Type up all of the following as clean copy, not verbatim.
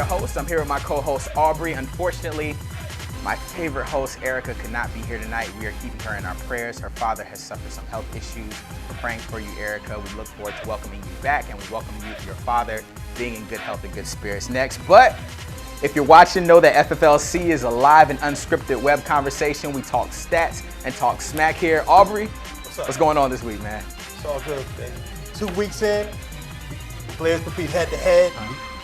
your host. I'm here with my co-host, Aubrey. Unfortunately, my favorite host, Erica, could not be here tonight. We are keeping her in our prayers. Her father has suffered some health issues. We're praying for you, Erica. We look forward to welcoming you back, and we welcome you to your father being in good health and good spirits next. But if you're watching, know that FFLLC is a live and unscripted web conversation. We talk stats and talk smack here. Aubrey, what's going on this week, man? It's all good, baby. 2 weeks in, players compete head-to-head.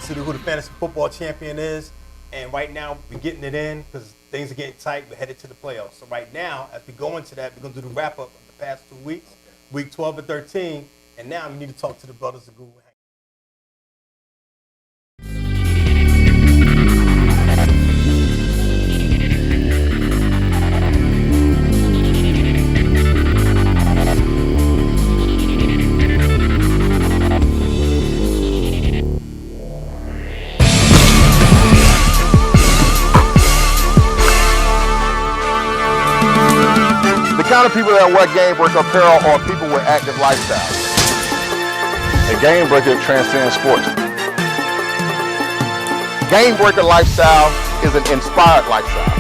See who the fantasy football champion is. And right now, we're getting it in because things are getting tight. We're headed to the playoffs. So right now, as we go into that, we're going to do the wrap-up of the past 2 weeks, week 12 and 13. And now we need to talk to the brothers of Google. The kind of people that wear game breaker apparel are people with active lifestyles. A game breaker transcends sports. Game breaker lifestyle is an inspired lifestyle.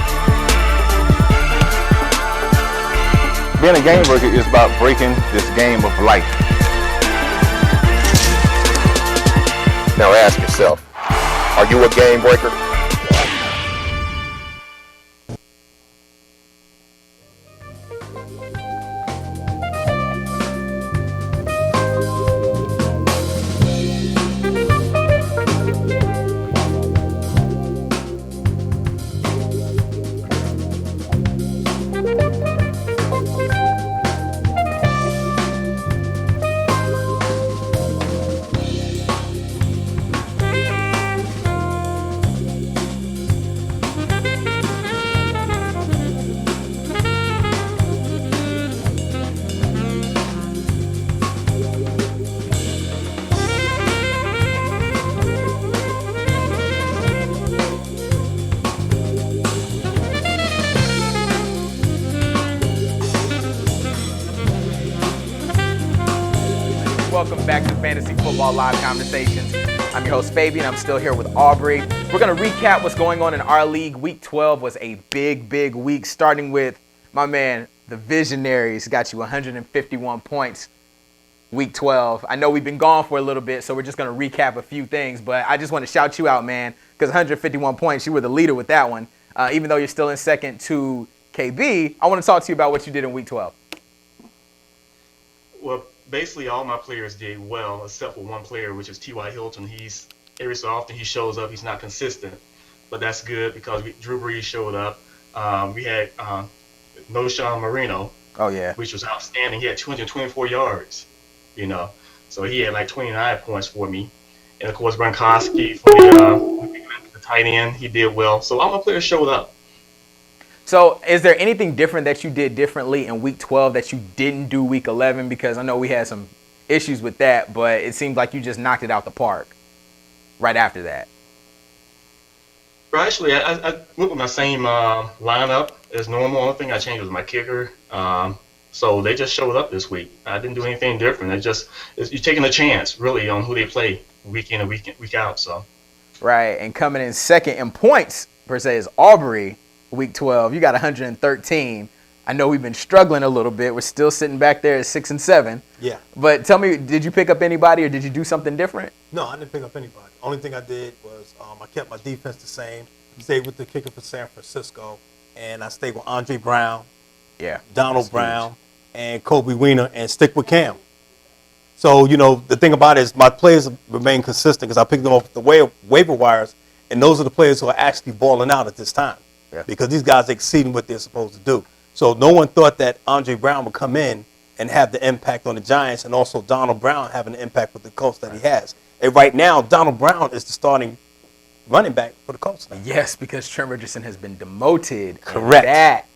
Being a game breaker is about breaking this game of life. Now ask yourself, are you a game breaker? Welcome back to Fantasy Football Live Conversations. I'm your host, Fabian. I'm still here with Aubrey. We're going to recap what's going on in our league. Week 12 was a big week, starting with my man, the Visionaries, got you 151 points week 12. I know we've been gone for a little bit, so we're just going to recap a few things, but I just want to shout you out, man, because 151 points, you were the leader with that one. Even though you're still in second to KB, I want to talk to you about what you did in week 12. Well, basically all my players did well, except for one player, which is T.Y. Hilton. He's every so often he shows up. He's not consistent, but that's good because Drew Brees showed up. We had Noshawn Marino, which was outstanding. He had 224 yards, so he had like 29 points for me. And of course, Gronkowski for the tight end, he did well. So all my players showed up. So is there anything different that you did differently in week 12 that you didn't do week 11? Because I know we had some issues with that, but it seemed like you just knocked it out the park right after that. Well, actually, I went with my same lineup as normal. Only thing I changed was my kicker. So they just showed up this week. I didn't do anything different. You're taking a chance, really, on who they play week in and week out. So. Right, and coming in second in points, per se, is Aubrey. Week 12, you got 113. I know we've been struggling a little bit. We're still sitting back there at 6 and 7. Yeah. But tell me, did you pick up anybody or did you do something different? No, I didn't pick up anybody. Only thing I did was I kept my defense the same. Stayed with the kicker for San Francisco, and I stayed with Andre Brown, Donald Brown, and Kobe Weiner, and stick with Cam. So the thing about it is my players remain consistent because I picked them off the waiver wires, and those are the players who are actually balling out at this time. Yeah. Because these guys are exceeding what they're supposed to do. So no one thought that Andre Brown would come in and have the impact on the Giants, and also Donald Brown having the impact with the Colts that he has. And right now, Donald Brown is the starting running back for the Colts now. Yes, because Trent Richardson has been demoted. Correct. That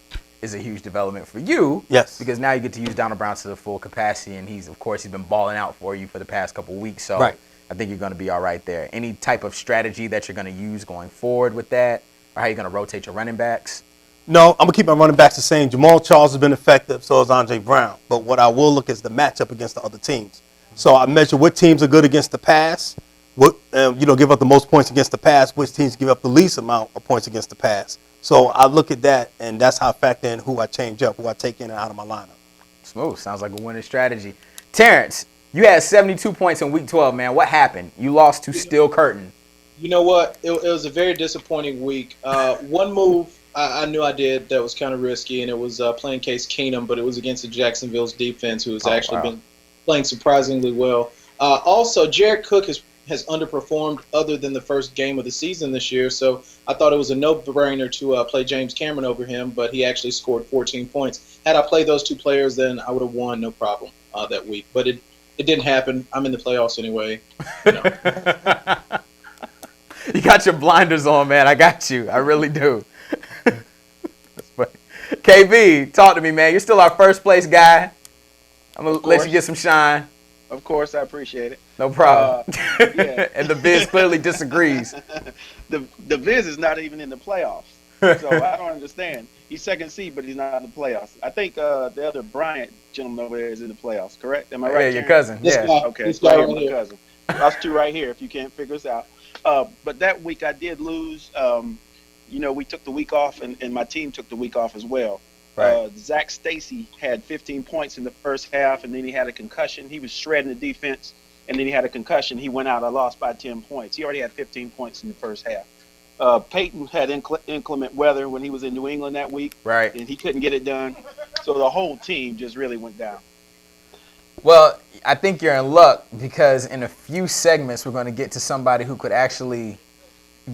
is a huge development for you. Yes. Because now you get to use Donald Brown to the full capacity, and he's been balling out for you for the past couple of weeks. So right. I think you're going to be all right there. Any type of strategy that you're going to use going forward with that? Or how are you going to rotate your running backs? No, I'm going to keep my running backs the same. Jamal Charles has been effective, so has Andre Brown. But what I will look is the matchup against the other teams. So I measure what teams are good against the pass, give up the most points against the pass, which teams give up the least amount of points against the pass. So I look at that, and that's how I factor in who I change up, who I take in and out of my lineup. Smooth. Sounds like a winning strategy. Terrence, you had 72 points in Week 12, man. What happened? You lost to Steel Curtain. You know what? It was a very disappointing week. One move I knew I did that was kind of risky, and it was playing Case Keenum, but it was against the Jacksonville's defense, who has been playing surprisingly well. Also, Jared Cook has underperformed other than the first game of the season this year, so I thought it was a no-brainer to play James Cameron over him, but he actually scored 14 points. Had I played those two players, then I would have won no problem that week. But it didn't happen. I'm in the playoffs anyway. You know. You got your blinders on, man. I got you. I really do. KB, talk to me, man. You're still our first place guy. I'm going to let you get some shine. Of course, I appreciate it. No problem. Yeah. And the Viz clearly disagrees. The Viz is not even in the playoffs. So I don't understand. He's second seed, but he's not in the playoffs. I think the other Bryant gentleman over there is in the playoffs, correct? Am I right? Yeah, your cousin. Yeah. Okay, so my cousin. Us two right here, if you can't figure us out. But that week I did lose. We took the week off, and my team took the week off as well. Right. Zach Stacy had 15 points in the first half, and then he had a concussion. He was shredding the defense, and then he had a concussion. He went out. I lost by 10 points. He already had 15 points in the first half. Peyton had inclement weather when he was in New England that week, Right. and he couldn't get it done. So the whole team just really went down. Well, I think you're in luck because in a few segments we're going to get to somebody who could actually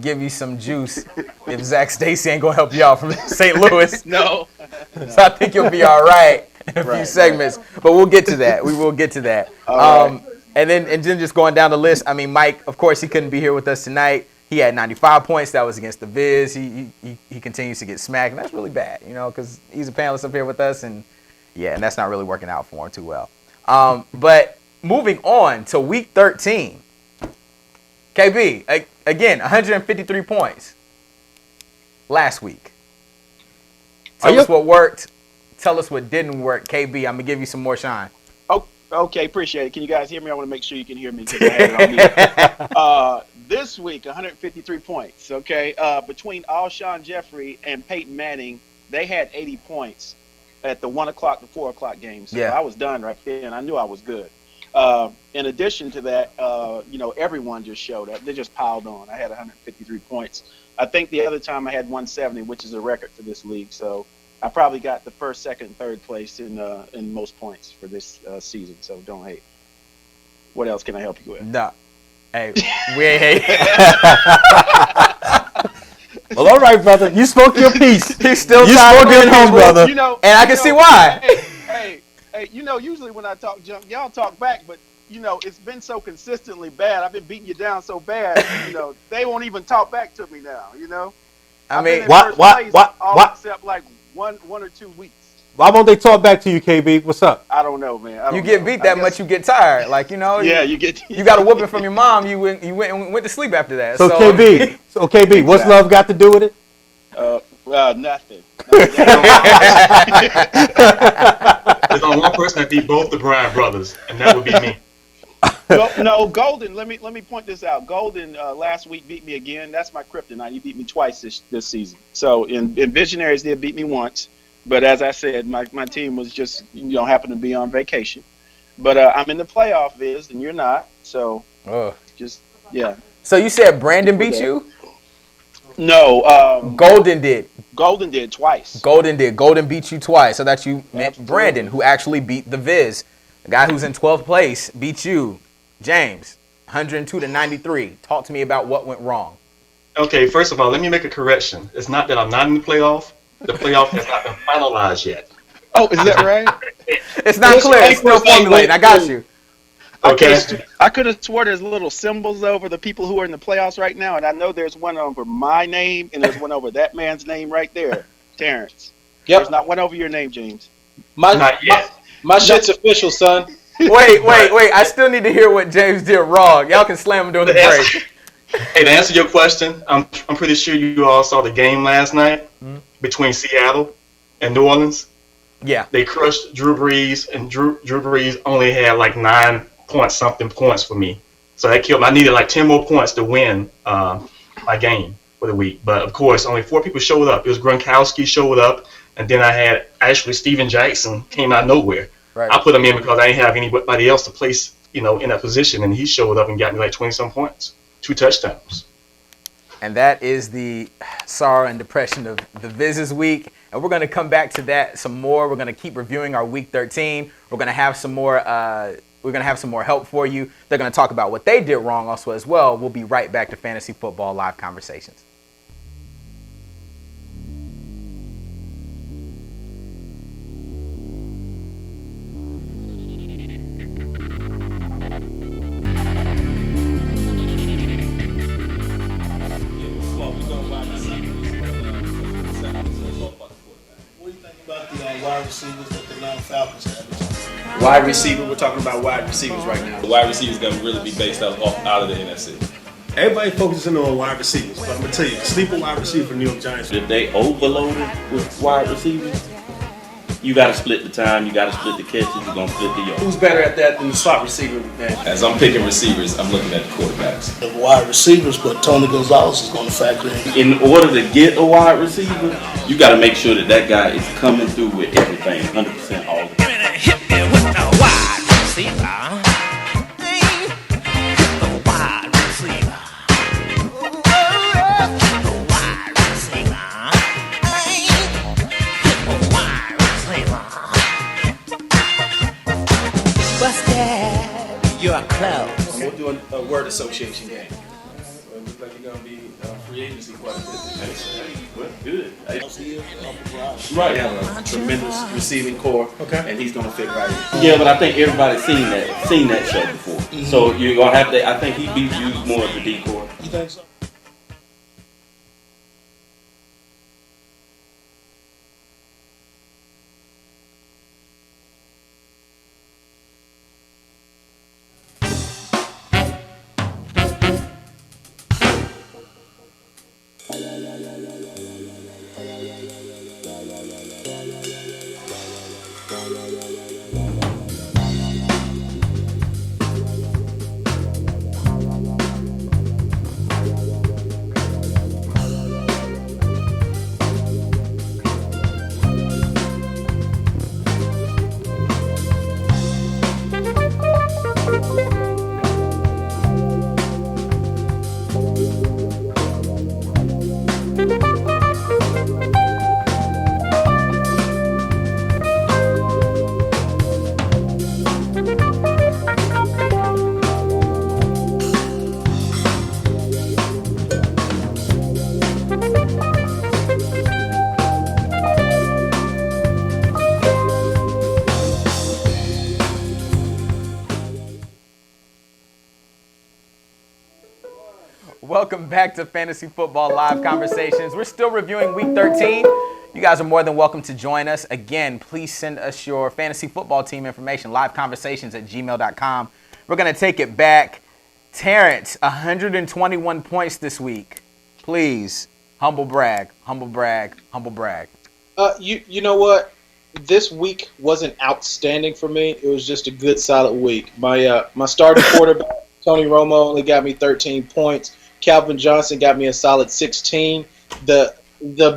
give you some juice if Zach Stacy ain't going to help you out from St. Louis. No. So I think you'll be all right in a few segments. But we'll get to that. We will get to that. Right. And then just going down the list, I mean, Mike, of course, he couldn't be here with us tonight. He had 95 points. That was against the Viz. He continues to get smacked, and that's really bad, because he's a panelist up here with us, and that's not really working out for him too well. But moving on to Week 13, KB, again, 153 points last week. Tell us what worked. Tell us what didn't work. KB, I'm going to give you some more shine. Okay, appreciate it. Can you guys hear me? I want to make sure you can hear me. 'Cause I had it on mute. This week, 153 points, okay? Between Alshon Jeffrey and Peyton Manning, they had 80 points at the 1 o'clock to 4 o'clock games. So I was done right there, and I knew I was good. In addition to that, everyone just showed up. They just piled on. I had 153 points. I think the other time I had 170, which is a record for this league. So I probably got the first, second, and third place in most points for this season. So don't hate. What else can I help you with? No. Hey, we ain't hate. Well, all right, brother. You spoke your piece. He's still you spoke your piece, brother. And I can see why. Hey, usually when I talk junk, y'all talk back, but it's been so consistently bad. I've been beating you down so bad, they won't even talk back to me now, I mean, what? Except like one or 2 weeks. Why won't they talk back to you, KB? What's up? I don't know, man. You get beat that much, you get tired. Yeah, you get. You got a whooping from your mom. You went to sleep after that. So KB, what's love got to do with it? Nothing. There's only one person that beat both the Bryant brothers, and that would be me. No, Golden. Let me point this out. Golden last week beat me again. That's my kryptonite. He beat me twice this season. So in Visionaries, they beat me once. But as I said, my team was just happened to be on vacation. But I'm in the playoff, Viz, and you're not. So So you said Brandon beat you? No. Golden did. Golden did twice. Golden beat you twice. So that you meant Brandon, who actually beat the Viz. The guy who's in 12th place beat you. James, 102 to 93. Talk to me about what went wrong. Okay, first of all, let me make a correction. It's not that I'm not in the playoff. The playoff has not been finalized yet. Oh, is that right? It's not clear. It's still formulating. I got you. Okay. I could have swore there's little symbols over the people who are in the playoffs right now, and I know there's one over my name, and there's one over that man's name right there, Terrence. Yep. There's not one over your name, James. Not yet. My shit's official, son. Wait. I still need to hear what James did wrong. Y'all can slam him during the break. Hey, to answer your question, I'm pretty sure you all saw the game last night between Seattle and New Orleans. Yeah. They crushed Drew Brees, and Drew Brees only had like 9 point something points for me. So that killed me. I needed like 10 more points to win my game for the week. But of course, only 4 people showed up. It was Gronkowski showed up, and then I had actually Steven Jackson came out of nowhere. Right. I put him in because I didn't have anybody else to place, in that position, and he showed up and got me like 20-some points, 2 touchdowns. And that is the sorrow and depression of the Viz's week. And we're going to come back to that some more. We're going to keep reviewing our week 13. We're going to have some more. We're going to have some more help for you. They're going to talk about what they did wrong also as well. We'll be right back to Fantasy Football Live Conversations. Wide receivers that the non-Falcons have. Wide receiver, we're talking about wide receivers right now. The wide receivers got to really be based out of the NFC. Everybody focusing on wide receivers, but I'm going to tell you, the sleeper wide receiver for New York Giants. If they overloaded with wide receivers, you got to split the time, you got to split the catches, you're going to split the yards. Who's better at that than the slot receiver, man? As I'm picking receivers, I'm looking at the quarterbacks. The wide receivers, but Tony Gonzalez is going to factor in. In order to get a wide receiver, you got to make sure that guy is coming through with everything, 100% all the time. Hit me with the wide receiver. The wide receiver. The wide receiver. The wide receiver. Busted, you're close. We'll do a word association game. It looks like you're going to be free agency quite a bit. Well, good. Right, you have a tremendous receiving core, and he's going to fit right in. Yeah, but I think everybody's seen that show before. Mm-hmm. So you're going to have to, I think he'd be used more as a decoy. You think so? Welcome back to Fantasy Football Live Conversations. We're still reviewing Week 13. You guys are more than welcome to join us. Again, please send us your fantasy football team information, liveconversations@gmail.com. We're going to take it back. Terrence, 121 points this week. Please, humble brag, humble brag, humble brag. You know what? This week wasn't outstanding for me. It was just a good, solid week. My starting quarterback, Tony Romo, only got me 13 points. Calvin Johnson got me a solid 16. The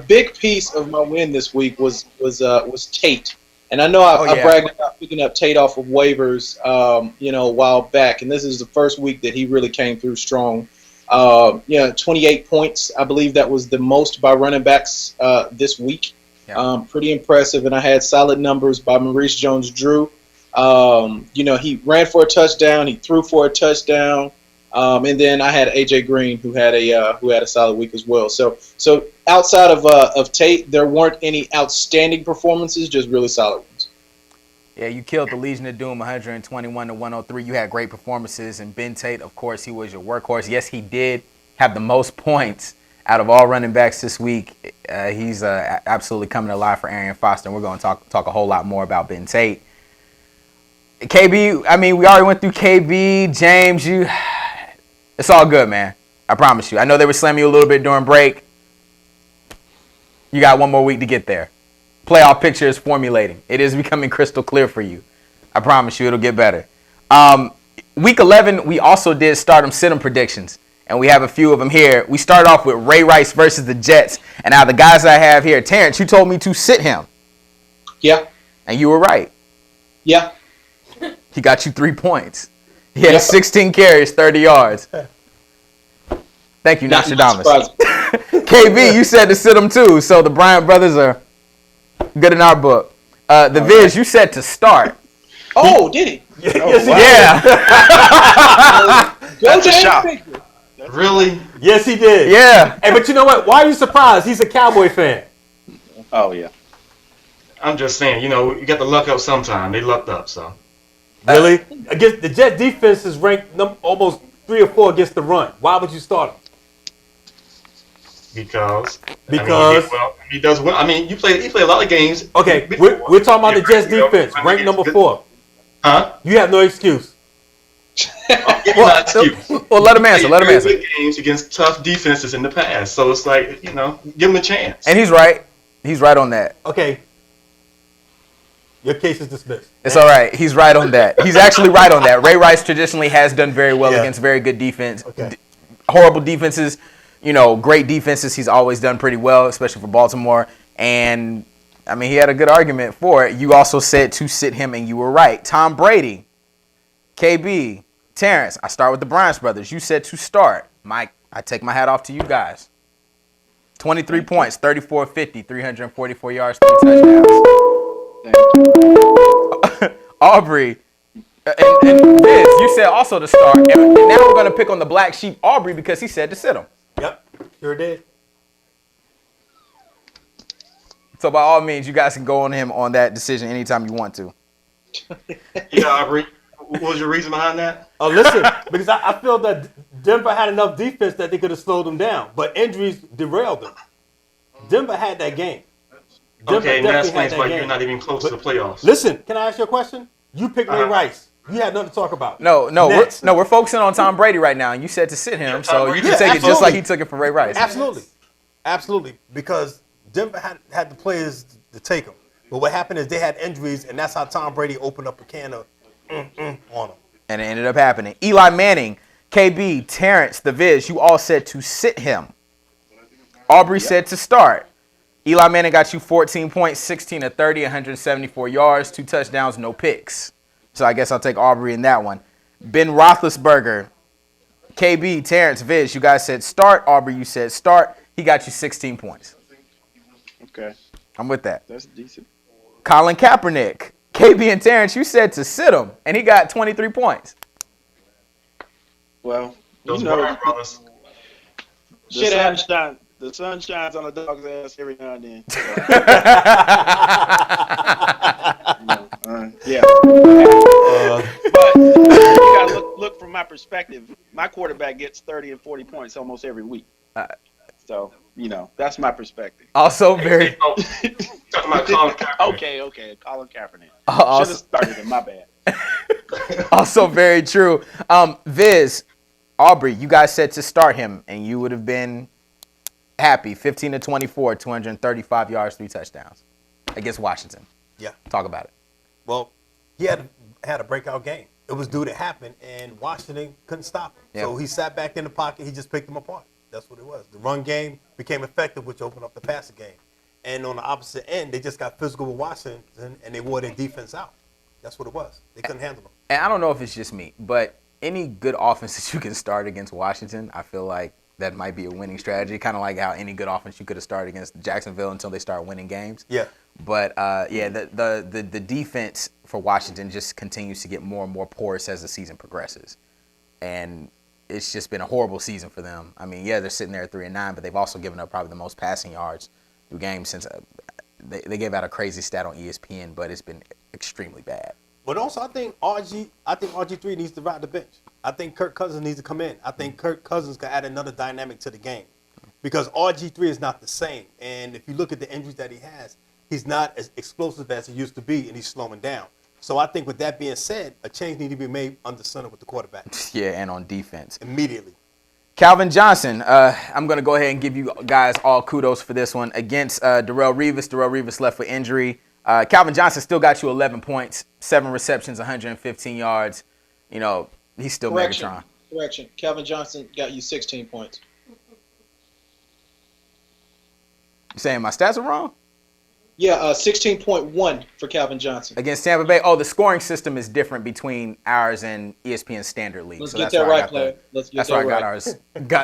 big piece of my win this week was Tate, and I know I bragged about picking up Tate off of waivers, a while back, and this is the first week that he really came through strong. 28 points. I believe that was the most by running backs this week. Yeah. Pretty impressive, and I had solid numbers by Maurice Jones-Drew. He ran for a touchdown, he threw for a touchdown. And then I had AJ Green, who had a solid week as well. So outside of Tate, there weren't any outstanding performances, just really solid ones. Yeah, you killed the Legion of Doom 121-103. You had great performances, and Ben Tate, of course, he was your workhorse. Yes, he did have the most points out of all running backs this week. He's absolutely coming alive for Arian Foster, and we're going to talk a whole lot more about Ben Tate. KB, I mean, we already went through KB, James, it's all good, man. I promise you. I know they were slamming you a little bit during break. You got one more week to get there. Playoff picture is formulating. It is becoming crystal clear for you. I promise you it'll get better. week 11, we also did start 'em, sit 'em predictions. And we have a few of them here. We start off with Ray Rice versus the Jets. And now the guys I have here, Terrence, you told me to sit him. Yeah. And you were right. Yeah. He got you 3 points. He had 16 carries, 30 yards. Thank you, Nostradamus. KB, you said to sit him too. So the Bryant brothers are good in our book. The Viz, you said to start. Oh, did he? Yeah. That's a shock. Really? Yes, he did. Yeah. Hey, but you know what? Why are you surprised? He's a Cowboy fan. Oh yeah. I'm just saying, you know, you got to luck up sometime. They lucked up, so. Really? Against the Jet defense is ranked almost 3 or 4 against the run. Why would you start him? Because he does win. I mean, he played a lot of games. Okay, we're talking about the Jets defense, ranked number 4. Huh? You have no excuse. Well, let him answer. Let him answer. Good games against tough defenses in the past, so it's like, you know, give him a chance. And he's right. He's right on that. Okay. Your case is dismissed. It's all right. He's right on that. He's actually right on that. Ray Rice traditionally has done very well against very good defense. Okay. Horrible defenses, you know, great defenses. He's always done pretty well, especially for Baltimore. And, I mean, he had a good argument for it. You also said to sit him, and you were right. Tom Brady, KB, Terrence, I start with the Bryant brothers. You said to start. Mike, I take my hat off to you guys. 23 points, 34-50, 344 yards, 3 touchdowns. Aubrey and Viz, you said also to start. And now we're going to pick on the black sheep, Aubrey, because he said to sit him. Yep, sure did. So by all means, you guys can go on him on that decision anytime you want to. Yeah, Aubrey. What was your reason behind that? Oh, listen, because I feel that Denver had enough defense that they could have slowed them down, but injuries derailed them. Denver had that game. Okay, and that explains why you're not even close to the playoffs. Listen, can I ask you a question? You picked Ray Rice. You had nothing to talk about. No, we're focusing on Tom Brady right now, and you said to sit him, so you can take it just like he took it for Ray Rice. Absolutely, because Denver had the players to take them. But what happened is they had injuries, and that's how Tom Brady opened up a can of on them. And it ended up happening. Eli Manning, KB, Terrence, the Viz, you all said to sit him. Aubrey said to start. Eli Manning got you 14 points, 16 of 30, 174 yards, 2 touchdowns, no picks. So I guess I'll take Aubrey in that one. Ben Roethlisberger, KB, Terrence, Viz, you guys said start. Aubrey, you said start. He got you 16 points. Okay. I'm with that. That's decent. Colin Kaepernick, KB and Terrence, you said to sit him, and he got 23 points. Well, Those you know, Bryant brothers. the sun shines on a dog's ass every now and then. Yeah. But you gotta look from my perspective. My quarterback gets 30 and 40 points almost every week. So, you know, that's my perspective. Also very... Talking about Colin Kaepernick. Okay, Colin Kaepernick. Should have started him, my bad. Also very true. Viz, Aubrey, you guys said to start him, and you would have been happy. 15 to 24, 235 yards, 3 touchdowns against Washington. Yeah. Talk about it. Well, he had a breakout game. It was due to happen, and Washington couldn't stop him. Yeah. So he sat back in the pocket. He just picked them apart. That's what it was. The run game became effective, which opened up the passing game. And on the opposite end, they just got physical with Washington, and they wore their defense out. That's what it was. They couldn't handle them. And I don't know if it's just me, but any good offense that you can start against Washington, I feel like that might be a winning strategy. Kind of like how any good offense you could have started against Jacksonville until they start winning games. Yeah. But the defense for Washington just continues to get more and more porous as the season progresses, and it's just been a horrible season for them. I mean, yeah, they're sitting there at 3-9, but they've also given up probably the most passing yards through games since they gave out a crazy stat on ESPN, but it's been extremely bad. But also, I think RG3 needs to ride the bench. I think Kirk Cousins needs to come in. I think Kirk Cousins could add another dynamic to the game because RG3 is not the same. And if you look at the injuries that he has, he's not as explosive as he used to be, and he's slowing down. So I think with that being said, a change needs to be made under center with the quarterback. Yeah, and on defense. Immediately. Calvin Johnson, I'm going to go ahead and give you guys all kudos for this one. Against Darrelle Revis. Darrelle Revis left with injury. Calvin Johnson still got you 11 points, 7 receptions, 115 yards. You know, He's still Correction. Megatron. Correction. Calvin Johnson got you 16 points. You saying my stats are wrong? Yeah, 16.1 for Calvin Johnson. Against Tampa Bay. Oh, the scoring system is different between ours and ESPN Standard League. Let's so get that's that where I right, got player. Let's get that's that where I got right. ours.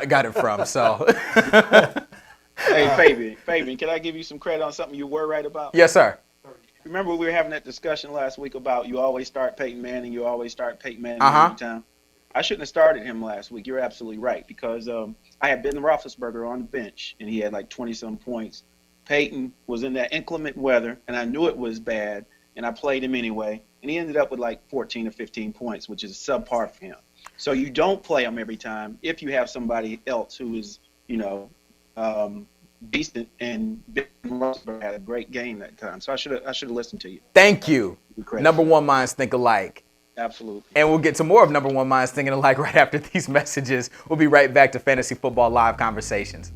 Got it from. So. Hey, Fabian, can I give you some credit on something you were right about? Yes, sir. Remember we were having that discussion last week about you always start Peyton Manning, every time. I shouldn't have started him last week. You're absolutely right because I had Ben Roethlisberger on the bench and he had like 20-some points. Peyton was in that inclement weather and I knew it was bad and I played him anyway and he ended up with like 14 or 15 points, which is subpar for him. So you don't play him every time if you have somebody else who is, decent, and Ben Roethlisberger had a great game that time. So I should have listened to you. Thank you. Number one minds think alike. Absolutely. And we'll get to more of Number One Minds Thinking Alike right after these messages. We'll be right back to Fantasy Football Live Conversations.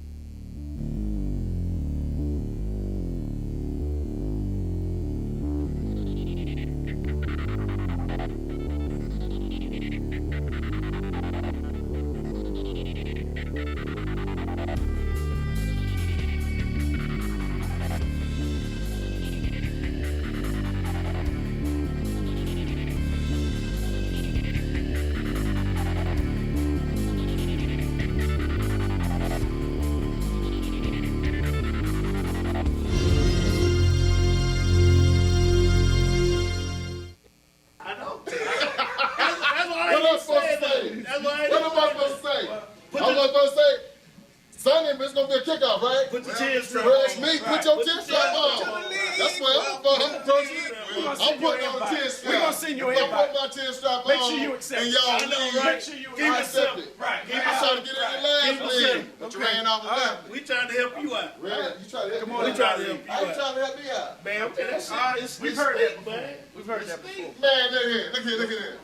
Sunday, it's gonna be a kickoff, right? Put your chin strap That's on. me. Put your chin strap on. That's where I'm putting on the chin strap. We're gonna send you an If I invite. put my chin strap on, Make sure you accept and it. y'all I know, leave, right? Make sure you I accept accept it. it. Right. I'm trying to get in the last league, but you ran off the left. We trying to help you out. Really? You trying to help me out? We trying to help you I ain't out. trying to help me out. Man, okay, that's we've heard that before. We've heard that before. Man, look here.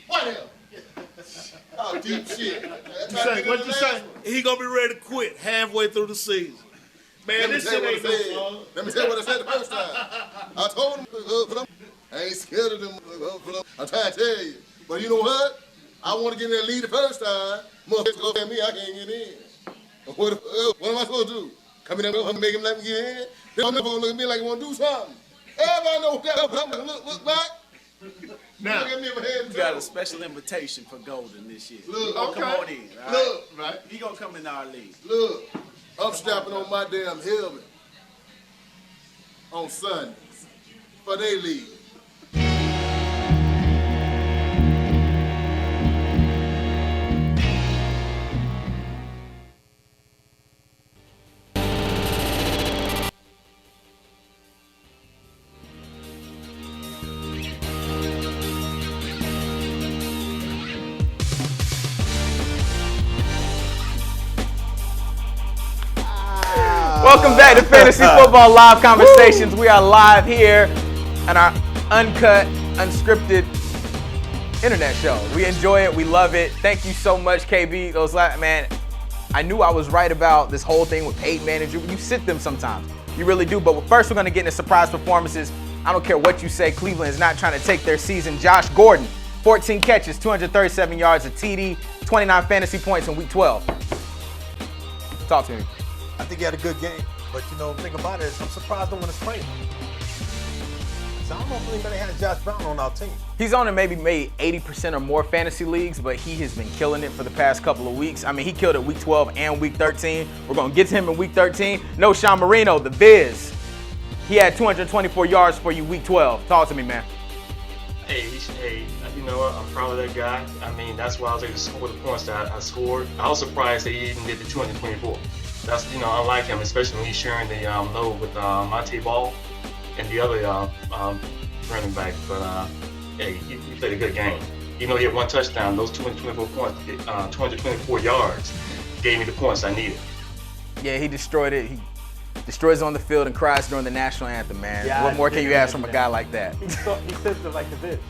What hell? Oh, deep shit. What you say? He gonna be ready to quit halfway through the season. Man, this shit ain't no fun. Let me tell you what I said the first time. I told him, I ain't scared of them. I'm trying to tell you. But you know what? I want to get in that lead the first time. Motherfuckers look at me, I can't get in. What am I supposed to do? Come in there and make him let me get in? They're gonna look at me like they want to do something. Everybody know what that look back. Now, we got a special invitation for Golden this year. Look, Come on in. All right? Look, right? He gonna come in our league. Look, I'm strapping on my damn helmet on Sundays for they league. Welcome back to Fantasy Football Live Conversations. We are live here on our uncut, unscripted internet show. We enjoy it. We love it. Thank you so much, KB. Man, I knew I was right about this whole thing with Peyton Manning. You sit them sometimes. You really do. But first, we're going to get into surprise performances. I don't care what you say. Cleveland is not trying to take their season. Josh Gordon, 14 catches, 237 yards, a TD, 29 fantasy points in Week 12. Talk to me. I think he had a good game, but the thing about it is I'm surprised no one is playing. So I don't know if anybody had Josh Brown on our team. He's on and maybe made 80% or more fantasy leagues, but he has been killing it for the past couple of weeks. I mean, he killed it Week 12 and Week 13. We're going to get to him in Week 13. No, Sean Marino, the Viz. He had 224 yards for you Week 12. Talk to me, man. Hey, you know what? I'm proud of that guy. I mean, that's why I was able to score the points that I scored. I was surprised that he even did the 224. That's, I like him, especially when he's sharing the load with Monte Ball and the other running back. But hey, he played a good game. He had one touchdown. Those 224 points, 224 yards, gave me the points I needed. Yeah, he destroyed it. He destroys on the field and cries during the national anthem, man. Yeah, what more can you ask from a guy like that? He sensitive like the bitch.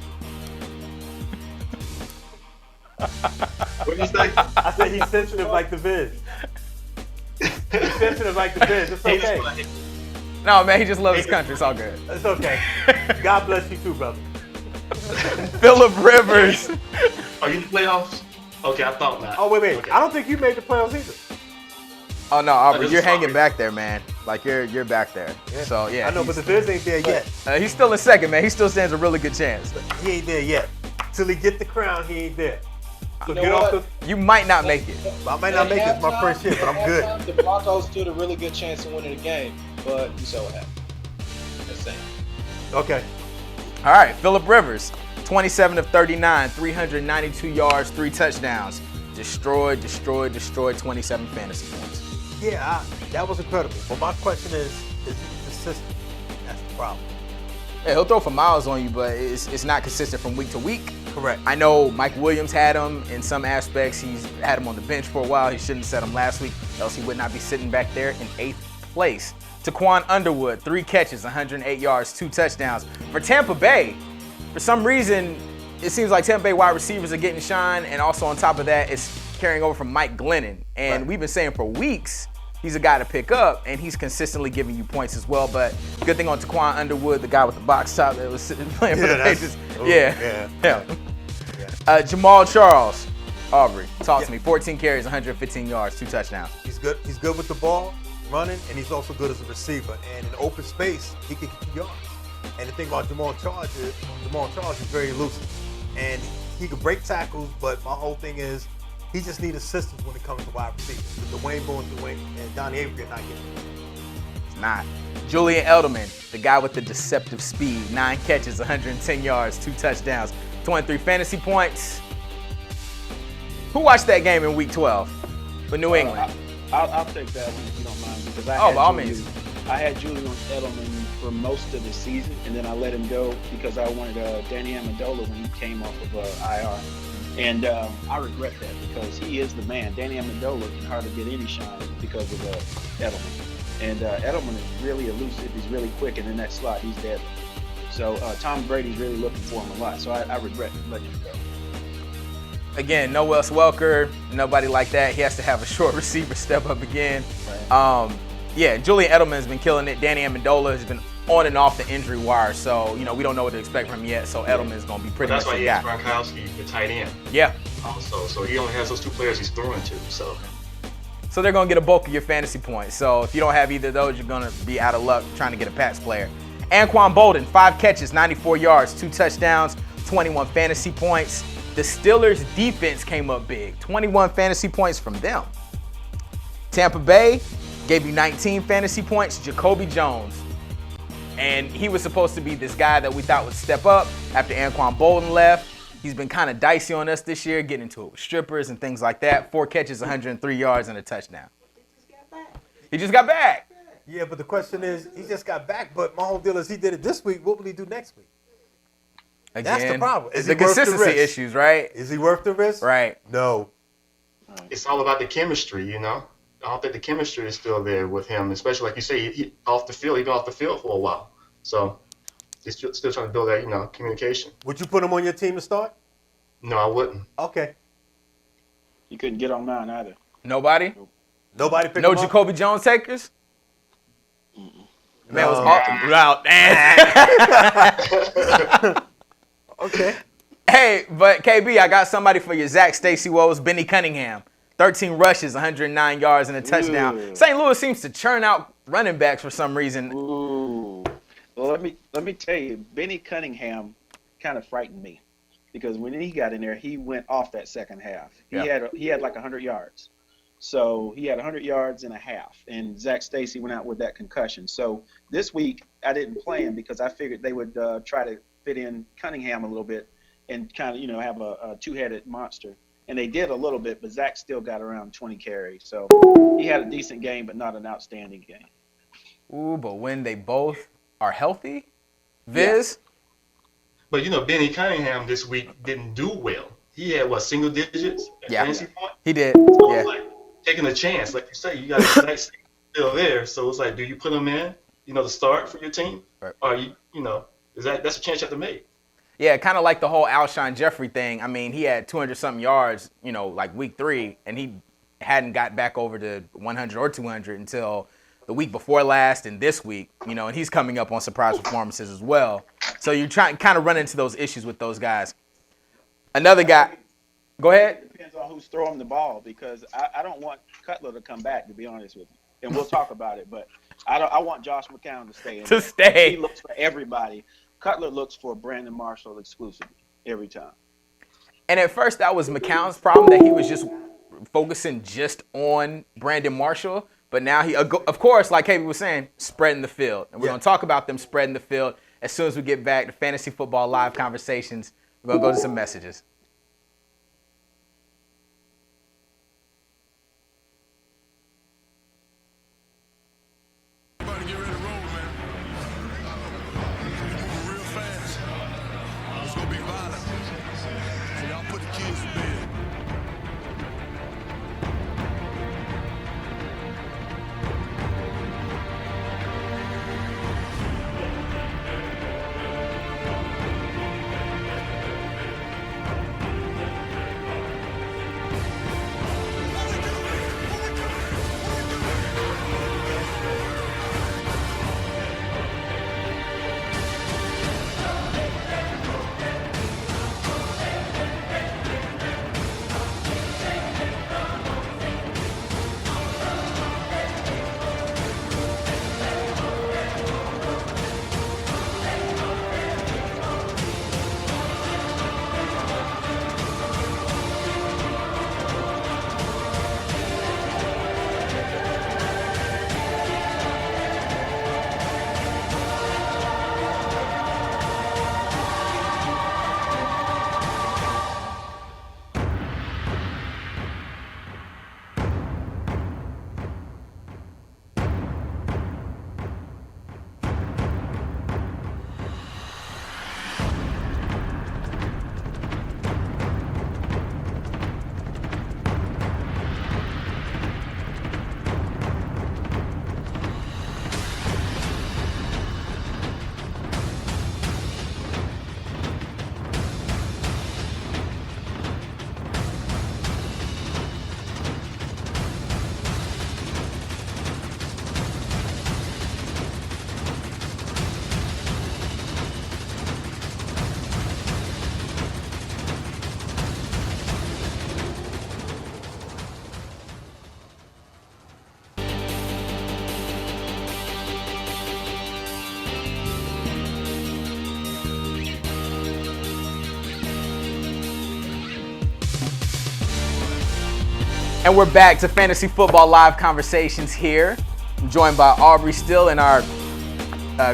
What did you say? I said he's sensitive like the Viz. He's sensitive like the Viz. It's okay. No, man, he just loves his country. It's all good. It's okay. God bless you too, brother. Phillip Rivers, Are you in the playoffs? Okay, I thought not. Oh, wait. Okay. I don't think you made the playoffs either. Oh no, Aubrey, this you're is hanging Aubrey. back there, man. Like you're back there. Yeah. So yeah, I know, but the Viz ain't there yet. he's still in second, man. He still stands a really good chance. He ain't there yet. Till he get the crown, he ain't there. So You know get off what? the. You might not make it. I might not make it my first year, but I'm good. The Broncos stood a really good chance of winning the game, but you saw what happened. Just saying. Okay. All right, Phillip Rivers, 27 of 39, 392 yards, 3 touchdowns. Destroyed 27 fantasy points. Yeah, that was incredible. But my question is he consistent? That's the problem. Yeah, he'll throw for miles on you, but it's not consistent from week to week. Correct. I know Mike Williams had him in some aspects. He's had him on the bench for a while. He shouldn't have set him last week, else he would not be sitting back there in 8th place. Taquan Underwood, 3 catches, 108 yards, 2 touchdowns. For Tampa Bay, for some reason, it seems like Tampa Bay wide receivers are getting shine, and also on top of that, it's carrying over from Mike Glennon. And we've been saying for weeks, he's a guy to pick up, and he's consistently giving you points as well. But good thing on Taquan Underwood, the guy with the box top that was sitting playing for the Patriots. Yeah. Jamal Charles, Aubrey, talk to me. 14 carries, 115 yards, 2 touchdowns. He's good. He's good with the ball, running, and he's also good as a receiver. And in open space, he can get you yards. And the thing about Jamal Charles is very elusive. And he can break tackles, but my whole thing is he just needs assistance when it comes to wide receivers. Dwayne Bowen and Donnie Avery are not getting it. It's not. Julian Edelman, the guy with the deceptive speed, 9 catches, 110 yards, 2 touchdowns, 23 fantasy points. Who watched that game in Week 12 for New England? I'll take that one if you don't mind, because by all means. I had Julian Edelman for most of the season, and then I let him go because I wanted Danny Amendola when he came off of IR. And I regret that because he is the man. Danny Amendola can hardly get any shine because of Edelman. And Edelman is really elusive. He's really quick, and in that slot, he's deadly. So Tom Brady's really looking for him a lot. So I regret letting him go. Again, no Wes Welker, nobody like that. He has to have a short receiver step up again. Right. Julian Edelman has been killing it. Danny Amendola has been on and off the injury wire, so we don't know what to expect from him yet. So Edelman is going to be pretty much the guy. That's why he has Gronkowski, the tight end. Yeah. Also, so he only has those 2 players he's throwing to. So they're going to get a bulk of your fantasy points. So if you don't have either of those, you're going to be out of luck trying to get a Pats player. Anquan Bolden, 5 catches, 94 yards, 2 touchdowns, 21 fantasy points. The Steelers' defense came up big, 21 fantasy points from them. Tampa Bay gave you 19 fantasy points, Jacoby Jones. And he was supposed to be this guy that we thought would step up after Anquan Bolden left. He's been kind of dicey on us this year, getting into it with strippers and things like that. 4 catches, 103 yards, and a touchdown. He just got back. Yeah, but the question is, he just got back, but my whole deal is he did it this week. What will he do next week? Again, that's the problem. Is the he worth consistency risk? issues, right? Is he worth the risk? Right. No. it's all about the chemistry, I don't think the chemistry is still there with him, especially like you say, he off the field. He's been off the field for a while. So he's still trying to build that, communication. Would you put him on your team to start? No, I wouldn't. Okay. You couldn't get on mine either. Nobody? Nobody picked No him up? Jacoby Jones takers? Man was out. Okay. Hey, but KB, I got somebody for your Zach Stacy Woes, Benny Cunningham. 13 rushes, 109 yards, and a touchdown. Ooh. St. Louis seems to churn out running backs for some reason. Ooh. Well, let me tell you, Benny Cunningham kind of frightened me because when he got in there, he went off that second half. He had like 100 yards. So he had 100 yards and a half, and Zach Stacy went out with that concussion. So this week I didn't play him because I figured they would try to fit in Cunningham a little bit and kind of have a two-headed monster. And they did a little bit, but Zach still got around 20 carries. So he had a decent game, but not an outstanding game. Ooh, but when they both are healthy, Viz? But, Benny Cunningham this week didn't do well. He had, single digits? Fantasy point? He did. So Yeah. it's like taking a chance. Like you say, you got Zach still there. So it's like, do you put him in, to start for your team? Right. Or, that's a chance you have to make. Yeah, kind of like the whole Alshon Jeffrey thing. I mean, he had 200-something yards, like week 3, and he hadn't got back over to 100 or 200 until the week before last and this week, and he's coming up on surprise performances as well. So you're trying kind of run into those issues with those guys. Another guy. Go ahead. Depends on who's throwing the ball because I don't want Cutler to come back, to be honest with you. And we'll talk about it, but I want Josh McCown to stay in To there. stay. He looks for everybody. Cutler looks for Brandon Marshall exclusively every time. And at first, that was McCown's problem, that he was just focusing just on Brandon Marshall. But now he, of course, like KB was saying, spreading the field. And we're going to talk about them spreading the field as soon as we get back to Fantasy Football Live Conversations. We're going to go to some messages. And we're back to Fantasy Football Live Conversations here. I'm joined by Aubrey Still and our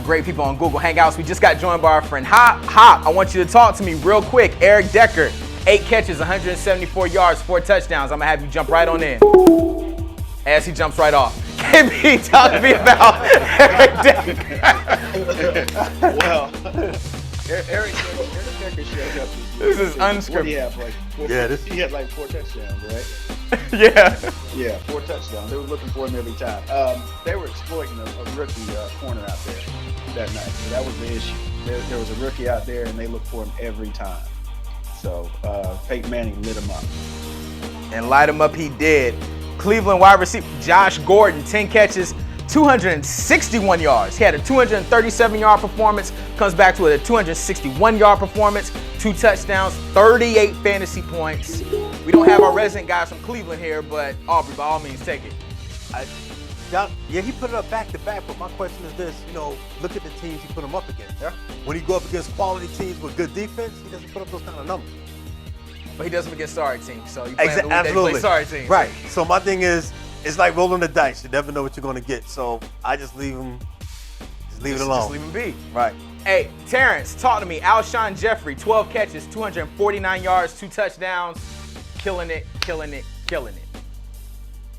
great people on Google Hangouts. We just got joined by our friend Hop. I want you to talk to me real quick. Eric Decker, 8 catches, 174 yards, 4 touchdowns. I'm going to have you jump right on in. As he jumps right off. KB, talk to me about Eric Decker. Well, Eric Decker showed up. This is unscripted. He had like 4 touchdowns, right? Yeah, 4 touchdowns. They were looking for him every time. They were exploiting a rookie corner out there that night. So that was the issue. There was a rookie out there, and they looked for him every time. So Peyton Manning lit him up. And light him up he did. Cleveland wide receiver Josh Gordon, 10 catches, 261 yards. He had a 237-yard performance, comes back to a 261-yard performance, 2 touchdowns, 38 fantasy points. We don't have our resident guys from Cleveland here, but Aubrey, by all means, take it. He put it up back to back, but my question is this, look at the teams he put him up against. Yeah? When he go up against quality teams with good defense, he doesn't put up those kind of numbers. But he does them against sorry teams, so you play sorry teams. Right. So my thing is, it's like rolling the dice. You never know what you're going to get. So I just leave him it alone. Just leave him be. Right. Hey, Terrence, talk to me. Alshon Jeffrey, 12 catches, 249 yards, 2 touchdowns. Killing it.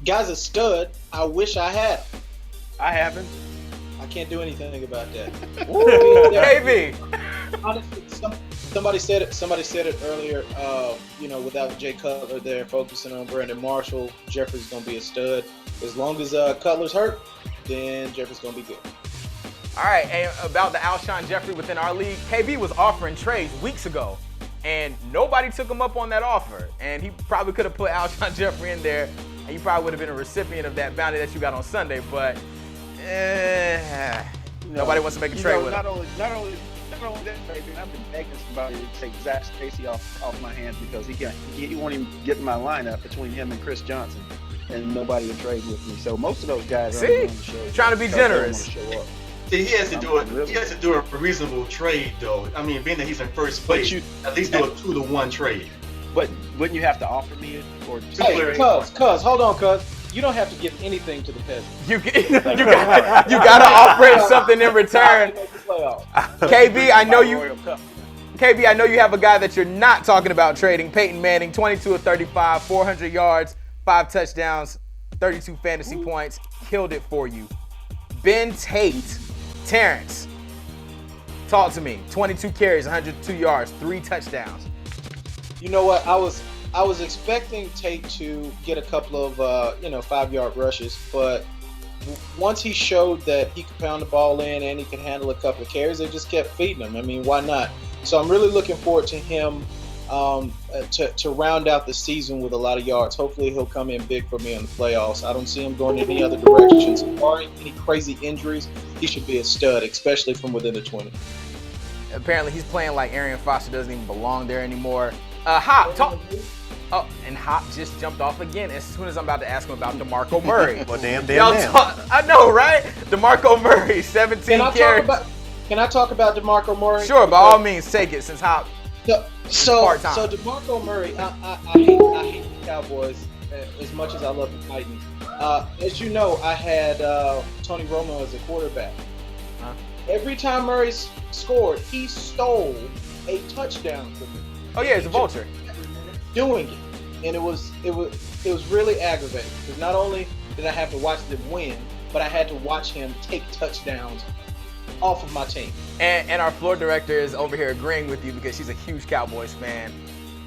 Guy's a stud. I wish I had him. I haven't. I can't do anything about that. Baby. Honestly, somebody said it earlier. Without Jay Cutler there, focusing on Brandon Marshall, Jeffrey's gonna be a stud. As long as Cutler's hurt, then Jeffrey's gonna be good. All right, and about the Alshon Jeffrey within our league, KB was offering trades weeks ago, and nobody took him up on that offer. And he probably could have put Alshon Jeffrey in there, and you probably would have been a recipient of that bounty that you got on Sunday. But nobody wants to make a trade with him. Not only not only that, baby, I've been begging somebody to take Zach Stacy off my hands because he won't even get in my lineup between him and Chris Johnson, and nobody will trade with me. So most of those guys are on the show. Trying to be generous. See, he has to do it. He has to do a reasonable trade, though. I mean, being that he's in first place, at least do a 2-to-1 trade. But wouldn't you have to offer me it or Hey, cuz, hold on, cuz. You don't have to give anything to the peasant. You gotta offer him something in return. KB, I know you have a guy that you're not talking about trading. Peyton Manning, 22 of 35, 400 yards, 5 touchdowns, 32 fantasy points. Killed it for you. Ben Tate, Terrence, talk to me. 22 carries, 102 yards, 3 touchdowns. You know what? I was expecting Tate to get a couple of 5-yard rushes, but once he showed that he could pound the ball in and he could handle a couple of carries, they just kept feeding him. I mean, why not? So I'm really looking forward to him to round out the season with a lot of yards. Hopefully he'll come in big for me in the playoffs. I don't see him going any other directions. Barring any crazy injuries, he should be a stud, especially from within the 20. Apparently he's playing like Arian Foster doesn't even belong there anymore. Hop, talk. Oh, and Hop just jumped off again as soon as I'm about to ask him about DeMarco Murray. Well, damn. I know, right? DeMarco Murray, 17 carries. Can I talk about DeMarco Murray? Sure, by all means, take it since Hop. So DeMarco Murray, I hate the Cowboys as much as I love the Titans. As you know, I had Tony Romo as a quarterback. Every time Murray scored, he stole a touchdown from me. Oh yeah, he's a vulture. Doing it, and it was really aggravating because not only did I have to watch them win, but I had to watch him take touchdowns off of my team. And our floor director is over here agreeing with you because she's a huge Cowboys fan.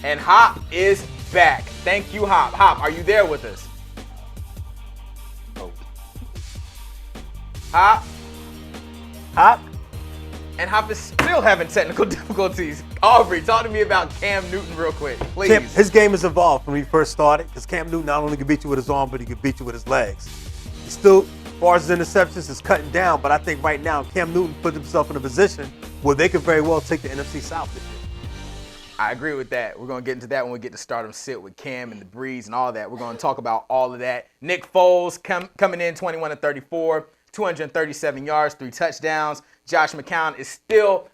And Hop is back. Thank you, Hop. Hop, are you there with us? Oh. Hop? And Hop is still having technical difficulties. Aubrey, talk to me about Cam Newton real quick, please. His game has evolved from when he first started because Cam Newton not only can beat you with his arm, but he can beat you with his legs. He's still, as far as his interceptions, is cutting down, but I think right now Cam Newton put himself in a position where they could very well take the NFC South this year. I agree with that. We're going to get into that when we get to start 'em sit with Cam and the Breeze and all that. We're going to talk about all of that. Nick Foles coming in 21 of 34, 237 yards, 3 touchdowns. Josh McCown is still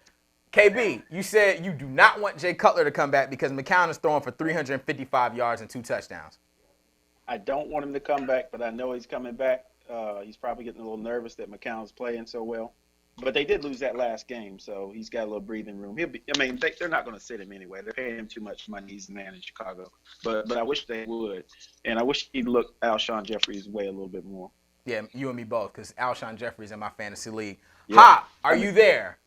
KB. You said you do not want Jay Cutler to come back because McCown is throwing for 355 yards and 2 touchdowns. I don't want him to come back, but I know he's coming back. He's probably getting a little nervous that McCown's playing so well. But they did lose that last game, so he's got a little breathing room. They're not going to sit him anyway. They're paying him too much money. He's the man in Chicago. But I wish they would. And I wish he'd look Alshon Jeffrey's way a little bit more. Yeah, you and me both, because Alshon Jeffrey's in my fantasy league. Yeah. Hop, are you there?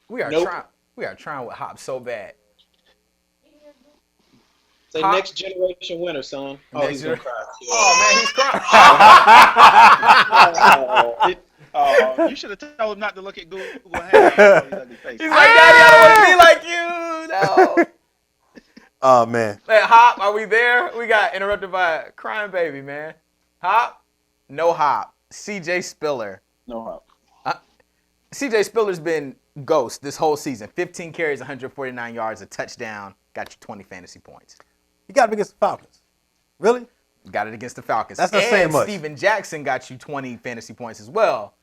We are Nope. trying with Hop so bad. Say Hop. next generation winner, son. Oh, he's gonna cry. Oh man, he's crying. You should have told him not to look at Google. He's like, Daddy, I don't want to be like you. No. Oh, man. Hey, Hop, are we there? We got interrupted by a crying baby, man. Hop? No Hop. CJ Spiller. No Hop. CJ Spiller's been ghost this whole season. 15 carries, 149 yards, a touchdown. Got you 20 fantasy points. You got him against the Falcons. Really? Got it against the Falcons. That's not saying much. Steven Jackson got you 20 fantasy points as well.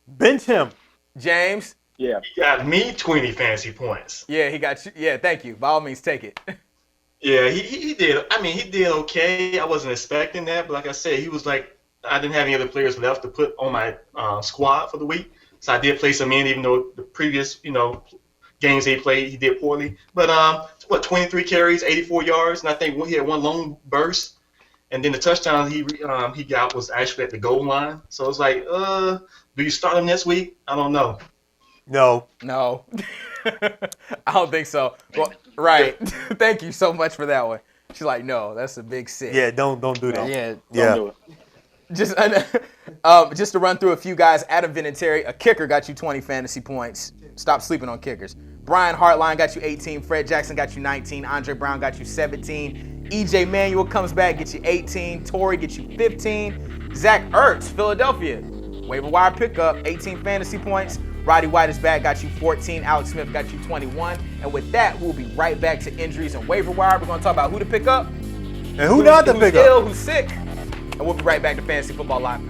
Bench him. James? Yeah. He got me 20 fantasy points. Yeah, he got you. Yeah, thank you. By all means, take it. Yeah, he did. I mean, he did okay. I wasn't expecting that, but like I said, he was like, I didn't have any other players left to put on my squad for the week. So I did place him in, even though the previous, games he played, he did poorly. But 23 carries, 84 yards, and I think he had one long burst, and then the touchdown he got was actually at the goal line. So it's like, do you start him this week? I don't know. No. I don't think so. Well, right. Thank you so much for that one. She's like, no, that's a big sit. Yeah, don't do that. Don't do it. Just to run through a few guys, Adam Vinatieri, a kicker, got you 20 fantasy points. Stop sleeping on kickers. Brian Hartline got you 18. Fred Jackson got you 19. Andre Brown got you 17. EJ Manuel comes back, gets you 18. Torrey gets you 15. Zach Ertz, Philadelphia, waiver wire pickup, 18 fantasy points. Roddy White is back, got you 14. Alex Smith got you 21. And with that, we'll be right back to injuries and waiver wire. We're going to talk about who to pick up, and who not to pick who's ill, up, who's sick. And we'll be right back to Fantasy Football Live.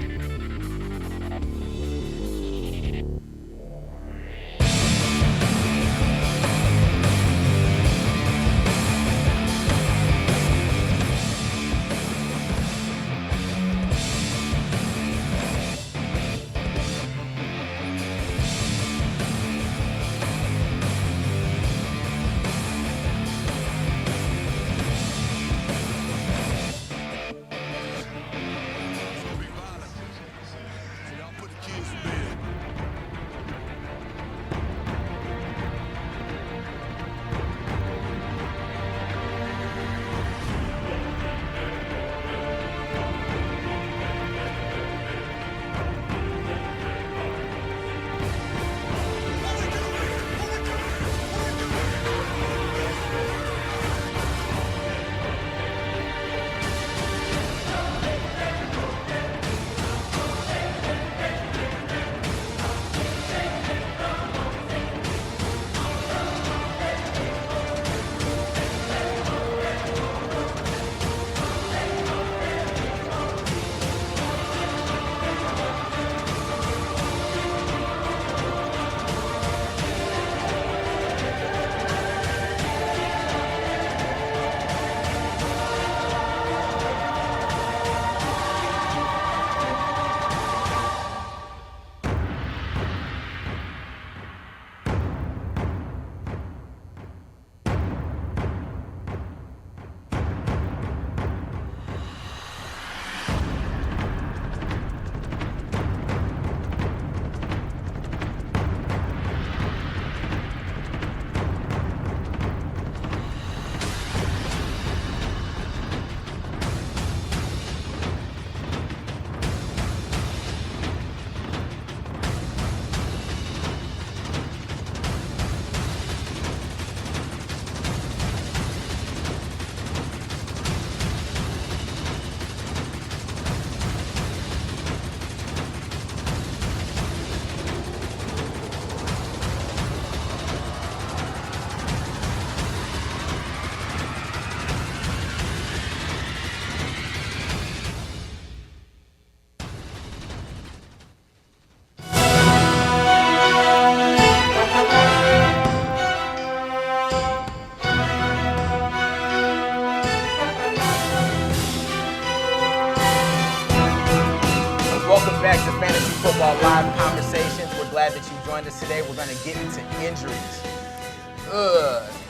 Welcome back to Fantasy Football Live Conversations. We're glad that you joined us today. We're going to get into injuries.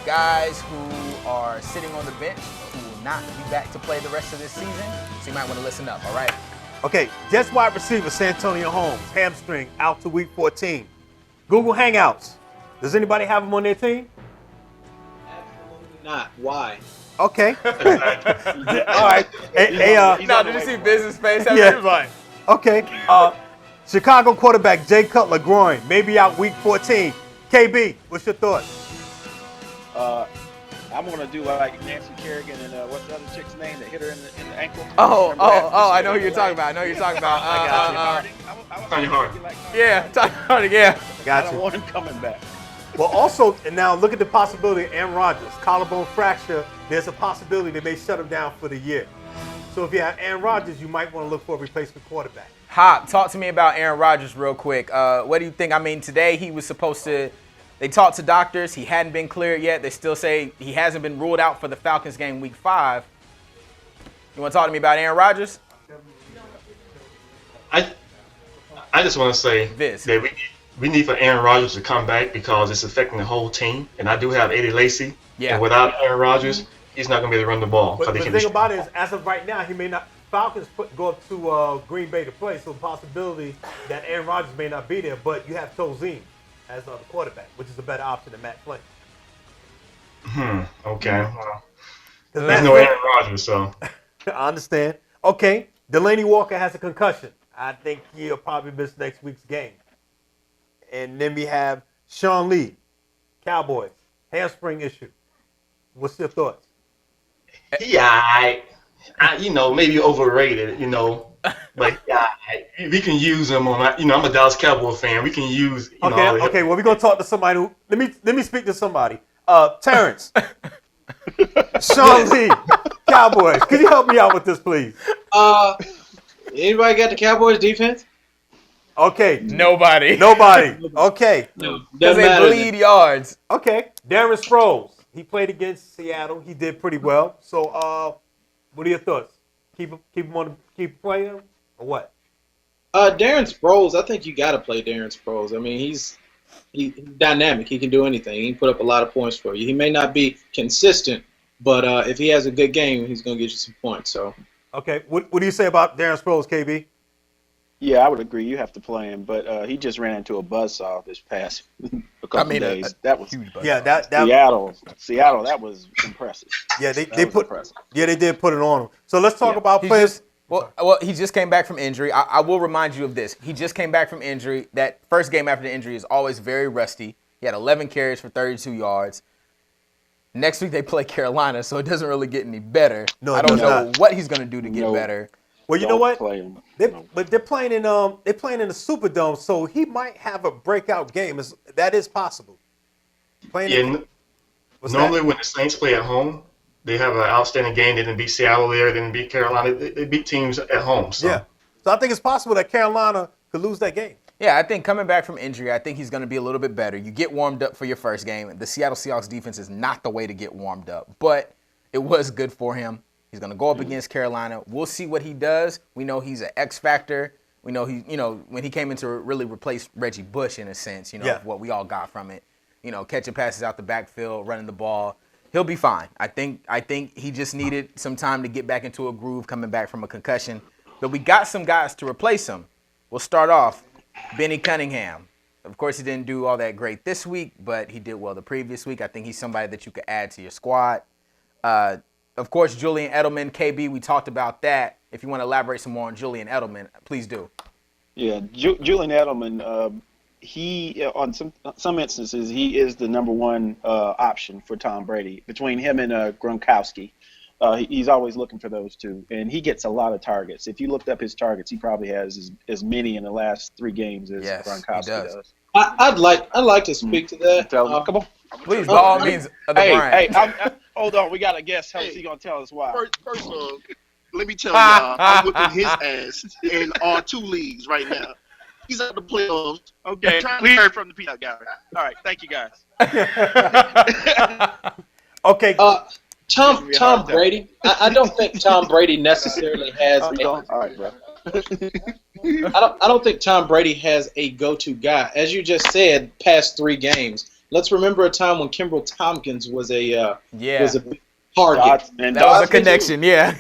Guys who are sitting on the bench who will not be back to play the rest of this season. So you might want to listen up, all right? Okay, Jets wide receiver Santonio Holmes, hamstring, out to week 14. Google Hangouts. Does anybody have him on their team? Absolutely not. Why? Okay. All right. Did you see business face? Yeah. Okay. Chicago quarterback Jay Cutler, groin, maybe out week 14. KB, what's your thoughts? I'm gonna do like Nancy Kerrigan and what's the other chick's name that hit her in the ankle? I know who you're talking about. Tanya Harding. Yeah, Tanya Harding, yeah. Got I don't you. want him coming back. Well, also, and now look at the possibility of Aaron Rodgers. Collarbone fracture, there's a possibility they may shut him down for the year. So if you have Aaron Rodgers, you might want to look for a replacement quarterback. Hop, talk to me about Aaron Rodgers real quick. What do you think? I mean, today he was supposed to – they talked to doctors. He hadn't been cleared yet. They still say he hasn't been ruled out for the Falcons game week 5. You want to talk to me about Aaron Rodgers? I just want to say that we need for Aaron Rodgers to come back because it's affecting the whole team. And I do have Eddie Lacy. Yeah. And without Aaron Rodgers, he's not going to be able to run the ball. But the thing about it is, as of right now, he may not. Falcons go up to Green Bay to play, so the possibility that Aaron Rodgers may not be there. But you have Tozine as the quarterback, which is a better option than Matt Flynn. Okay. Well, there's no Aaron Rodgers, so. I understand. Okay. Delaney Walker has a concussion. I think he'll probably miss next week's game. And then we have Sean Lee, Cowboys, hamstring issue. What's your thoughts? Yeah, maybe overrated, But we can use him on. I'm a Dallas Cowboy fan. We can use. Okay. Well, we're gonna talk to somebody who. Let me speak to somebody. Terrence, Sean Lee, Cowboys. Could you help me out with this, please? Anybody got the Cowboys defense? Okay. Nobody. Okay. No. Because they bleed yards. Okay. Darren Sproles. He played against Seattle. He did pretty well. So, what are your thoughts? Keep playing him or what? Darren Sproles. I think you got to play Darren Sproles. I mean, he's dynamic. He can do anything. He can put up a lot of points for you. He may not be consistent, but if he has a good game, he's going to get you some points. So. Okay. What do you say about Darren Sproles, KB? Yeah, I would agree. You have to play him, but he just ran into a buzzsaw this past couple days. That was huge buzzsaw. Yeah, that Seattle. That was impressive. Yeah, they did put it on him. So let's talk about players. Well, he just came back from injury. I will remind you of this. He just came back from injury. That first game after the injury is always very rusty. He had 11 carries for 32 yards. Next week they play Carolina, so it doesn't really get any better. No, I don't know what he's going to do to get better. Well, you know what? But they're playing in the Superdome, so he might have a breakout game. That is possible. Normally when the Saints play at home, they have an outstanding game. They didn't beat Seattle there. They didn't beat Carolina. They beat teams at home. So. Yeah. So I think it's possible that Carolina could lose that game. Yeah, I think coming back from injury, I think he's going to be a little bit better. You get warmed up for your first game. The Seattle Seahawks defense is not the way to get warmed up, but it was good for him. He's going to go up against Carolina. We'll see what he does. We know he's an X factor. We know when he came in to really replace Reggie Bush in a sense, what we all got from it. Catching passes out the backfield, running the ball. He'll be fine. I think he just needed some time to get back into a groove coming back from a concussion. But we got some guys to replace him. We'll start off. Benny Cunningham. Of course, he didn't do all that great this week, but he did well the previous week. I think he's somebody that you could add to your squad. Of course, Julian Edelman, KB, we talked about that. If you want to elaborate some more on Julian Edelman, please do. Yeah, Julian Edelman, he on some instances, he is the number one option for Tom Brady. Between him and Gronkowski, he's always looking for those two, and he gets a lot of targets. If you looked up his targets, he probably has as many in the last 3 games as Gronkowski does. I'd like to speak to that. Come on. Please, by all means. Hey, hold on. We got a guest host. He's going to tell us why. First of all, let me tell y'all, I'm whipping his ass in all 2 leagues right now. He's at the playoffs. Okay, we heard from the peanut guy. All right, thank you guys. Okay. Tom Brady. I don't think Tom Brady necessarily has. All right, bro. I don't think Tom Brady has a go-to guy. As you just said, past 3 games. Let's remember a time when Kimbrel Tompkins was a big target. That was a connection, yeah.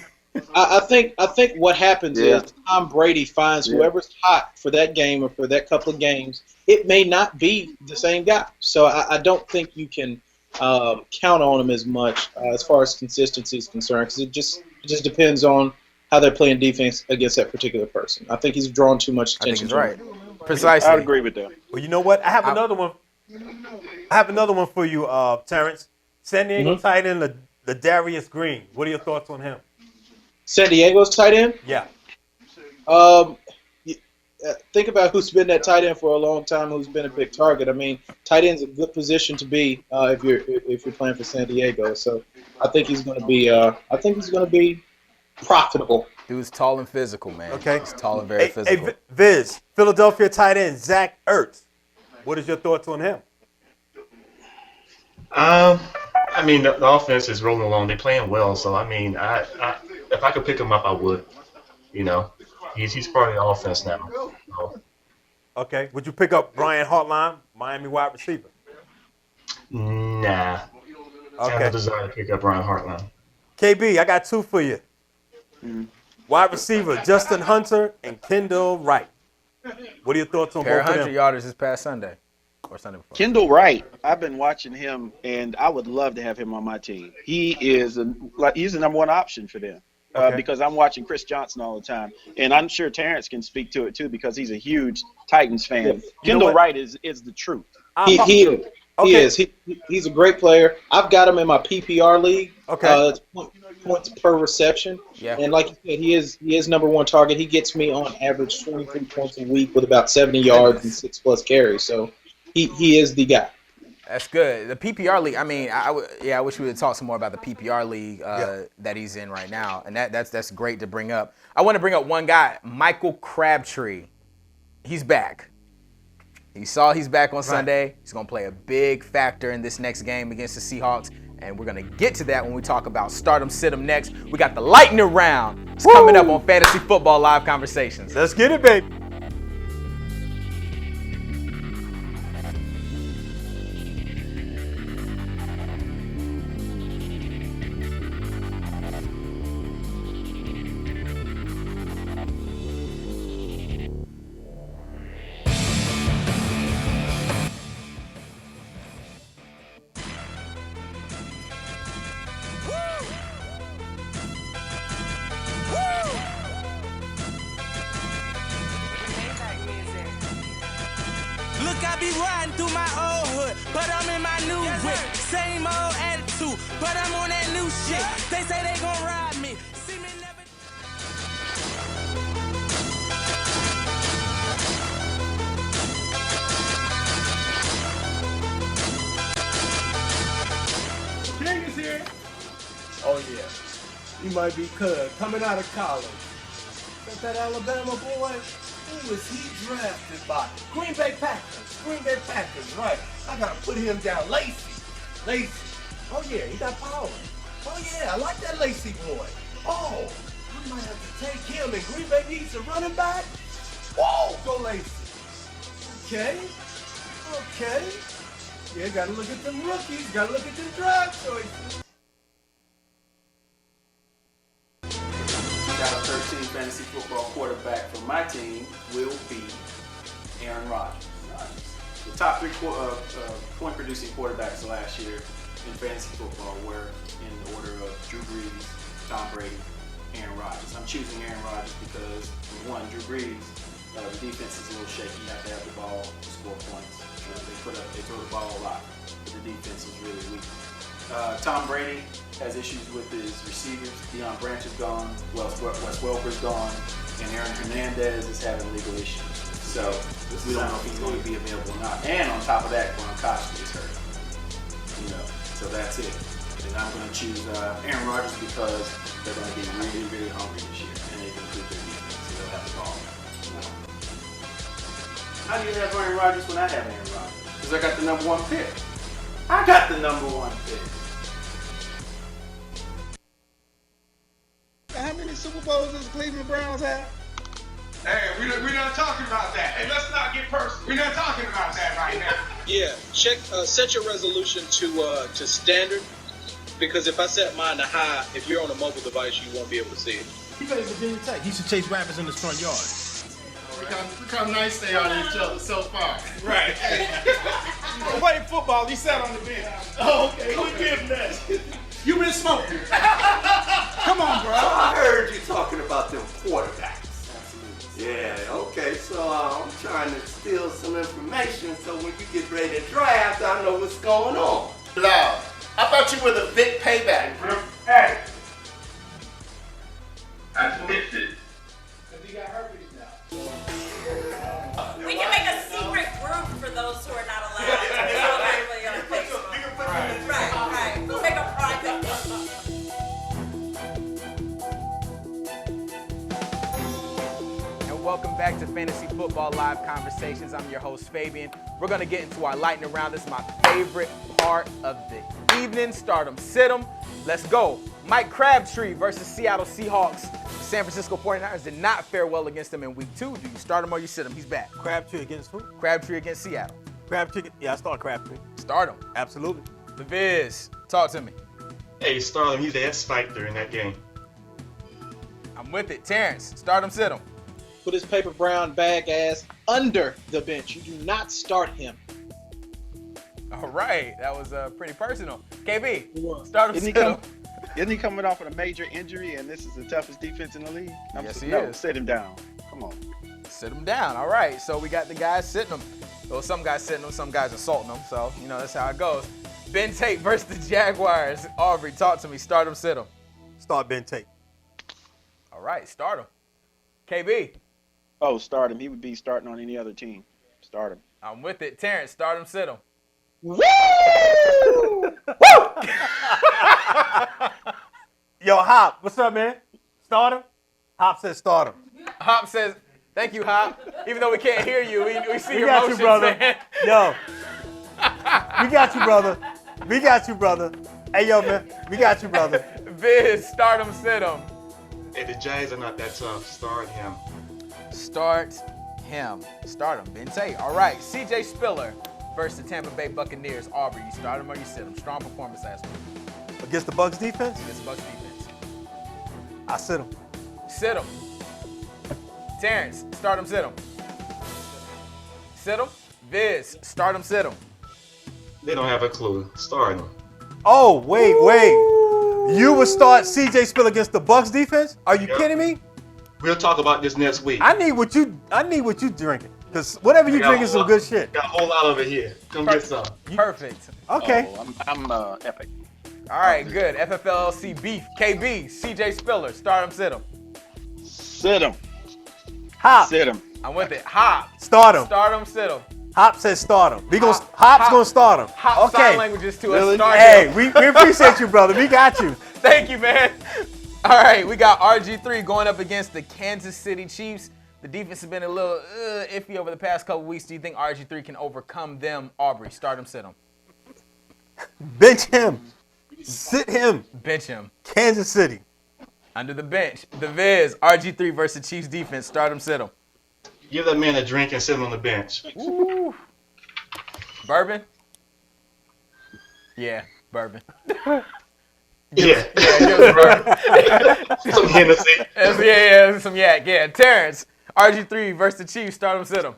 I think what happens is Tom Brady finds whoever's hot for that game or for that couple of games. It may not be the same guy, so I don't think you can count on him as much as far as consistency is concerned, because it just depends on how they're playing defense against that particular person. I think he's drawn too much attention. I think he's right. Precisely. I would agree with that. Well, you know what? I have another one for you, Terrence. San Diego tight end, Ladarius Green. What are your thoughts on him? San Diego's tight end? Yeah. Think about who's been that tight end for a long time, who's been a big target. I mean, tight end's a good position to be if you're playing for San Diego. So I think he's going to be profitable. Dude's tall and physical, man. Okay. He's tall and very physical. Hey, Viz, Philadelphia tight end Zach Ertz. What is your thoughts on him? I mean, the offense is rolling along. They're playing well, so I mean, if I could pick him up, I would. He's part of the offense now. So. Okay. Would you pick up Brian Hartline, Miami wide receiver? Nah. I have no desire to pick up Brian Hartline. KB, I got 2 for you. Wide receiver Justin Hunter and Kendall Wright. What are your thoughts on both of them? 100 yarders this past Sunday or Sunday before. Kendall Wright, I've been watching him, and I would love to have him on my team. He's the number 1 option for them because I'm watching Chris Johnson all the time, and I'm sure Terrence can speak to it too because he's a huge Titans fan. Kendall Wright is the truth. He He is. He's a great player. I've got him in my PPR league. Okay. It's points per reception. Yeah. And like you said, he is number one target. He gets me on average 23 points a week with about 70 yards and 6+ carries. So he is the guy. That's good. The PPR league. I mean, I wish we would talk some more about the PPR league that he's in right now, and that's great to bring up. I want to bring up one guy, Michael Crabtree. He's back. He's back on Sunday. He's gonna play a big factor in this next game against the Seahawks, and we're gonna get to that when we talk about start 'em, sit 'em next. We got the lightning round. It's coming up on Fantasy Football Live Conversations. Let's get it, baby. Look, I be riding through my old hood, but I'm in my new whip. Same old attitude, but I'm on that new shit. They say they gon' ride me. See me never. King is here. Oh yeah. He might be coming out of college. But that Alabama boy, who was he drafted by? Green Bay Packers. Green Bay Packers, right. I gotta put him down. Lacy. Oh yeah, he got power. Oh yeah, I like that Lacy boy. Oh, I might have to take him, and Green Bay needs a running back. Whoa, go Lacy. Okay. Yeah, gotta look at them rookies, gotta look at them draft choices. 2013 fantasy football quarterback for my team will be Aaron Rodgers. The top three point-producing quarterbacks last year in fantasy football were in the order of Drew Brees, Tom Brady, Aaron Rodgers. I'm choosing Aaron Rodgers because, for one, Drew Brees, the defense is a little shaky. You have to have the ball to score points. They throw the ball a lot, but the defense is really weak. Tom Brady has issues with his receivers. Deion Branch is gone, Wes Welker's gone, and Aaron Hernandez is having legal issues. So we don't know if he's going to be available or not. And on top of that, Gronkowski is hurt. So that's it. And I'm going to choose Aaron Rodgers because they're going to be really, really hungry this year, and they can improve their defense, so they'll have the ball. How do you have Aaron Rodgers when I have Aaron Rodgers? Because I got the number one pick. I got the number one pick. How many Super Bowls does the Cleveland Browns have? Hey, we're not talking about that. Hey, let's not get personal. We're not talking about that right now. Yeah, set your resolution to standard, because if I set mine to high, if you're on a mobile device, you won't be able to see it. He plays Virginia Tech. He should chase rabbits in his front yard. Look how nice they are to each other so far. Right. Playing football, he sat on the bench. Oh, okay. Who give that? You been smoking. Come on, bro. I heard you talking about them quarterbacks. Yeah, okay, so I'm trying to steal some information so when you get ready to draft, I know what's going on. Loud. I thought you were the big payback. Hey. I missed it. We can make a secret group for those who are not allowed. It's all actually on Facebook. Right. We'll make a private one. And welcome back to Fantasy Football Live Conversations. I'm your host, Fabian. We're going to get into our lightning round. This is my favorite part of the evening. Start 'em, sit 'em. Let's go. Mike Crabtree versus Seattle Seahawks. San Francisco 49ers did not fare well against them in week 2. Do you start him or you sit him? He's back. Crabtree against who? Crabtree against Seattle. Crabtree. Yeah, I start Crabtree. Start him. Absolutely. The Viz, talk to me. Hey, start him. He's the X factor in that game. I'm with it. Terrence, start him, sit him. Put his paper brown bag ass under the bench. You do not start him. All right. That was pretty personal. KB, start him, sit him. Isn't he coming off of a major injury, and this is the toughest defense in the league? Yes, he is. Sit him down. Come on. Sit him down. All right. So we got the guys sitting him. Well, some guys sitting them, some guys assaulting them. So, that's how it goes. Ben Tate versus the Jaguars. Aubrey, talk to me. Start him, sit him. Start Ben Tate. All right, start him. KB. Oh, start him. He would be starting on any other team. Start him. I'm with it. Terrence, start him, sit him. Woo! Yo, Hop, what's up, man? Start him? Hop says start him. Hop says, thank you, Hop. Even though we can't hear you, we see your got motions, you, brother. man. Yo, we got you, brother. We got you, brother. Hey, yo, man, we got you, brother. Viz, start him, sit him. Hey, the Jags are not that tough. Start him. Start him. Start him. Ben Tate. All right. CJ Spiller versus the Tampa Bay Buccaneers. Aubrey, you start him or you sit him? Strong performance last week. Against the Bucs defense? Against the Bucs defense. I sit him. Sit him. Terrence, start him, sit him. Sit him. Viz, start him, sit him. They don't have a clue. Start him. Oh, wait. You would start CJ Spiller against the Bucs defense? Are you kidding me? We'll talk about this next week. I need what you drinking. Because whatever you drink is some good shit. Got a whole lot of it here. Come get some. Perfect. Okay. Oh, I'm epic. All right, good. FFLLC beef. KB, CJ Spiller, start him, sit him. Sit him. Hop. Sit him. I'm with it. Hop. Start him. Start him, sit him. Hop says start him. Hop's going to start him. Hop okay. sign languages to us. Start Hey, him. we appreciate you, brother. We got you. Thank you, man. All right, we got RG3 going up against the Kansas City Chiefs. The defense has been a little iffy over the past couple weeks. Do you think RG3 can overcome them? Aubrey, start him, sit him. Bench him. Sit him. Bench him. Kansas City. Under the bench. The Viz, RG3 versus Chiefs defense. Start him, sit him. Give that man a drink and sit him on the bench. Ooh. Bourbon? Yeah, bourbon. Yeah. Some Hennessy. Yeah, some yak. Yeah, Terrence, RG3 versus the Chiefs. Start him, sit him.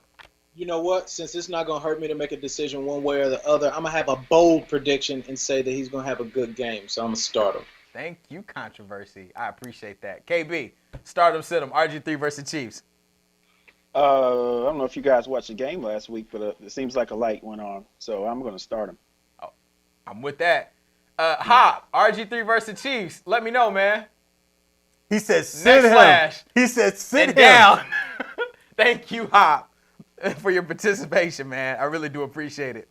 You know what? Since it's not going to hurt me to make a decision one way or the other, I'm going to have a bold prediction and say that he's going to have a good game. So I'm going to start him. Thank you, controversy. I appreciate that. KB, start him, sit him. RG3 versus Chiefs. I don't know if you guys watched the game last week, but it seems like a light went on. So I'm going to start him. Oh, I'm with that. Hop, RG3 versus Chiefs. Let me know, man. He said sit him. Slash. He said sit him. Down. Thank you, Hop, for your participation, man. I really do appreciate it.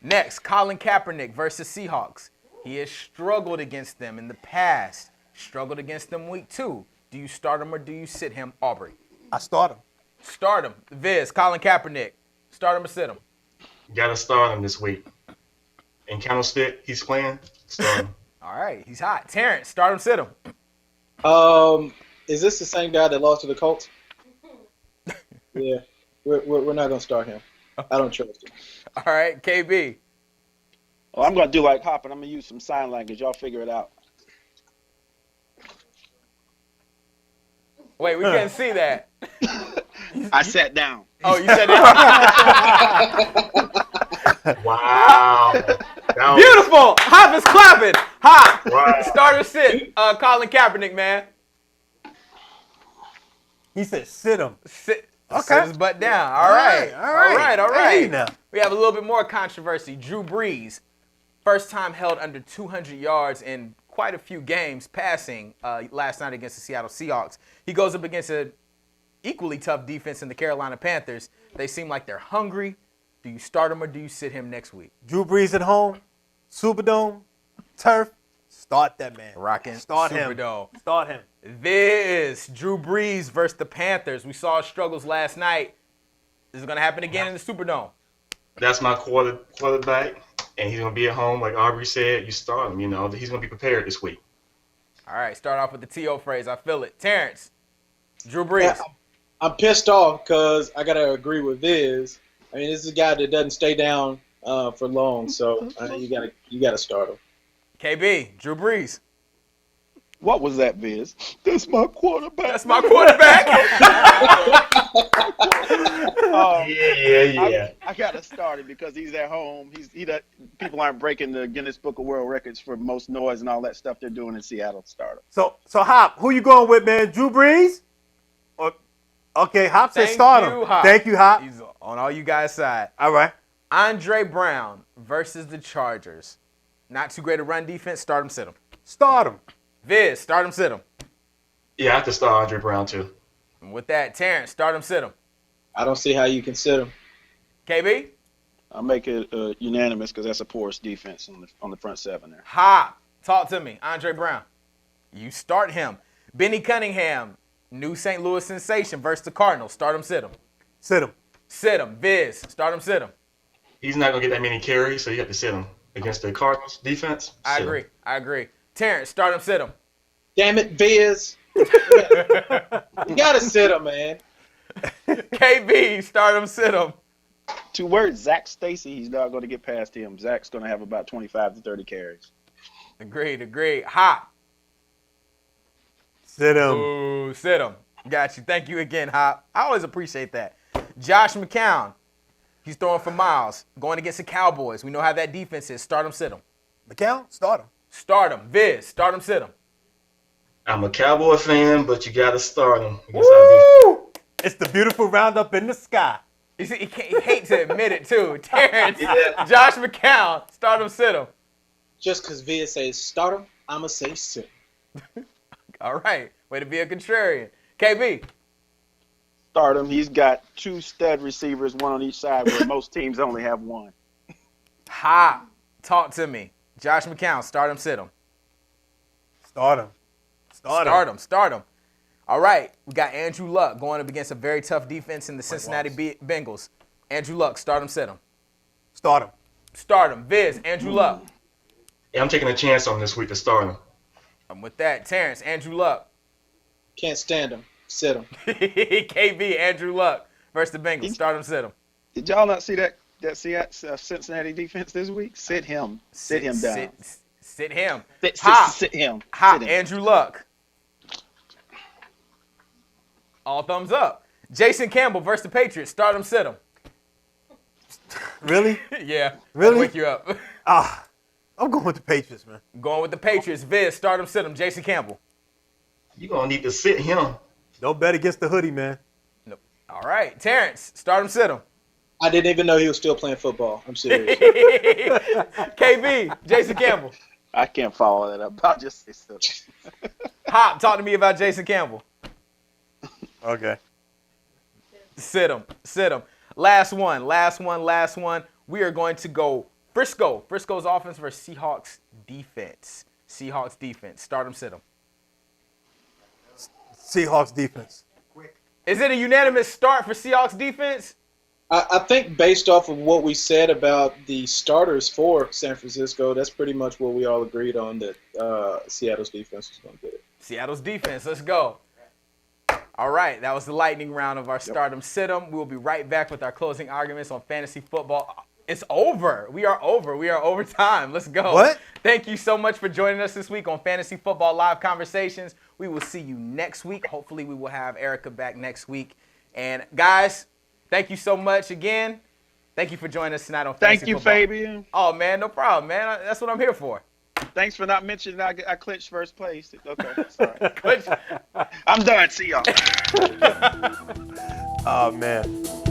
Next, Colin Kaepernick versus Seahawks. He has struggled against them in the past. Struggled against them week 2. Do you start him or do you sit him, Aubrey? I start him. Start him. Viz, Colin Kaepernick. Start him or sit him? Gotta start him this week. And Candlestick, he's playing. Start him. All right, he's hot. Terrence, start him, sit him. Is this the same guy that lost to the Colts? Yeah, we're not gonna start him. I don't trust him. All right, KB. Oh, I'm gonna do like Hop, and I'm gonna use some sign language. Y'all figure it out. Wait, we can't see that. I sat down. Oh, you said that. Wow. Beautiful. Hop is clapping. Hop. Wow. Start or sit. Colin Kaepernick, man. He said sit him. Sit. Okay. Sit his butt down. All right. Hey, now. We have a little bit more controversy. Drew Brees, first time held under 200 yards in quite a few games passing last night against the Seattle Seahawks. He goes up against an equally tough defense in the Carolina Panthers. They seem like they're hungry. Do you start him or do you sit him next week? Drew Brees at home, Superdome, turf. Start that man. Rocking Start Superdome. him. Start him. This Drew Brees versus the Panthers. We saw struggles last night. This is going to happen again in the Superdome. That's my quarterback, and he's going to be at home. Like Aubrey said, you start him. You know, he's going to be prepared this week. All right, start off with the TO phrase. I feel it. Terrence, Drew Brees. Yeah, I'm pissed off because I got to agree with Viz. I mean, this is a guy that doesn't stay down for long, so you gotta start him. KB, Drew Brees. What was that, Viz? That's my quarterback. That's my quarterback. Yeah. I gotta start him because he's at home. People aren't breaking the Guinness Book of World Records for most noise and all that stuff they're doing in Seattle. Start him. So Hop, who you going with, man? Drew Brees? Okay, Hop said start him. Hop. Thank you, Hop. He's On all you guys' side. All right. Andre Brown versus the Chargers. Not too great a run defense. Start him, sit him. Start him. Viz, start him, sit him. Yeah, I have to start Andre Brown too. And with that, Terrence, start him, sit him. I don't see how you can sit him. KB? I'll make it unanimous because that's a porous defense on the front seven there. Ha! Talk to me. Andre Brown. You start him. Benny Cunningham, new St. Louis sensation versus the Cardinals. Start him, sit him. Sit him. Sit him. Viz, start him, sit him. He's not going to get that many carries, so you have to sit him. Against the Cardinals defense? I agree. Terrence, start him, sit him. Damn it, Viz. You gotta sit him, man. KB, start him, sit him. 2 words, Zach Stacy. He's not going to get past him. Zach's going to have about 25 to 30 carries. Agreed. Hop. Sit him. Ooh, sit him. Got you. Thank you again, Hop. I always appreciate that. Josh McCown. He's throwing for miles. Going against the Cowboys. We know how that defense is. Start him, sit him. McCown, start him. Start him. Viz, start him, sit him. I'm a Cowboy fan, but you got to start him. Woo! It's the beautiful roundup in the sky. You see, he hates to admit it, too. Terrence, Josh McCown, start him, sit him. Just because Viz says start him, I'm going to say sit him. All right. Way to be a contrarian. KB. Start him. He's got 2 stud receivers, one on each side, where most teams only have one. Ha. Talk to me. Josh McCown, start him, sit him. Start him. Start him. All right. We got Andrew Luck going up against a very tough defense in the Cincinnati Bengals. Andrew Luck, start him, sit him. Start him. Start him. Viz, Andrew Luck. Yeah, I'm taking a chance on this week to start him. I'm with that. Terrence, Andrew Luck. Can't stand him. Sit him. KB, Andrew Luck versus the Bengals. Start him, sit him. Did y'all not see that Cincinnati defense this week? Sit him. Sit him down. Sit him. Sit him. Hop, Andrew Luck. All thumbs up. Jason Campbell versus the Patriots. Start him, sit him. Really? Yeah. Really? I'll wake you up. I'm going with the Patriots, man. Going with the Patriots. Viz, start him, sit him. Jason Campbell. You're going to need to sit him. Don't bet against the hoodie, man. Nope. All right. Terrence, start him, sit him. I didn't even know he was still playing football. I'm serious. KB, Jason Campbell. I can't follow that up. I'll just say sit him. Hop, talk to me about Jason Campbell. Okay. Sit him. Last one. We are going to go Frisco. Frisco's offense versus Seahawks defense. Start him, sit him. Seahawks defense. Is it a unanimous start for Seahawks defense? I think based off of what we said about the starters for San Francisco, that's pretty much what we all agreed on, that Seattle's defense was going to get it. Seattle's defense. Let's go. All right, that was the lightning round of our Stardom Sit-em. We'll be right back with our closing arguments on fantasy football. It's over. We are over time. Let's go. What? Thank you so much for joining us this week on Fantasy Football Live Conversations. We will see you next week. Hopefully, we will have Erica back next week. And, guys, thank you so much again. Thank you for joining us tonight on Fantasy Football. Thank you, Fabian. Oh, man, no problem, man. That's what I'm here for. Thanks for not mentioning I clinched first place. Okay, sorry. I'm done. See y'all. Oh, man.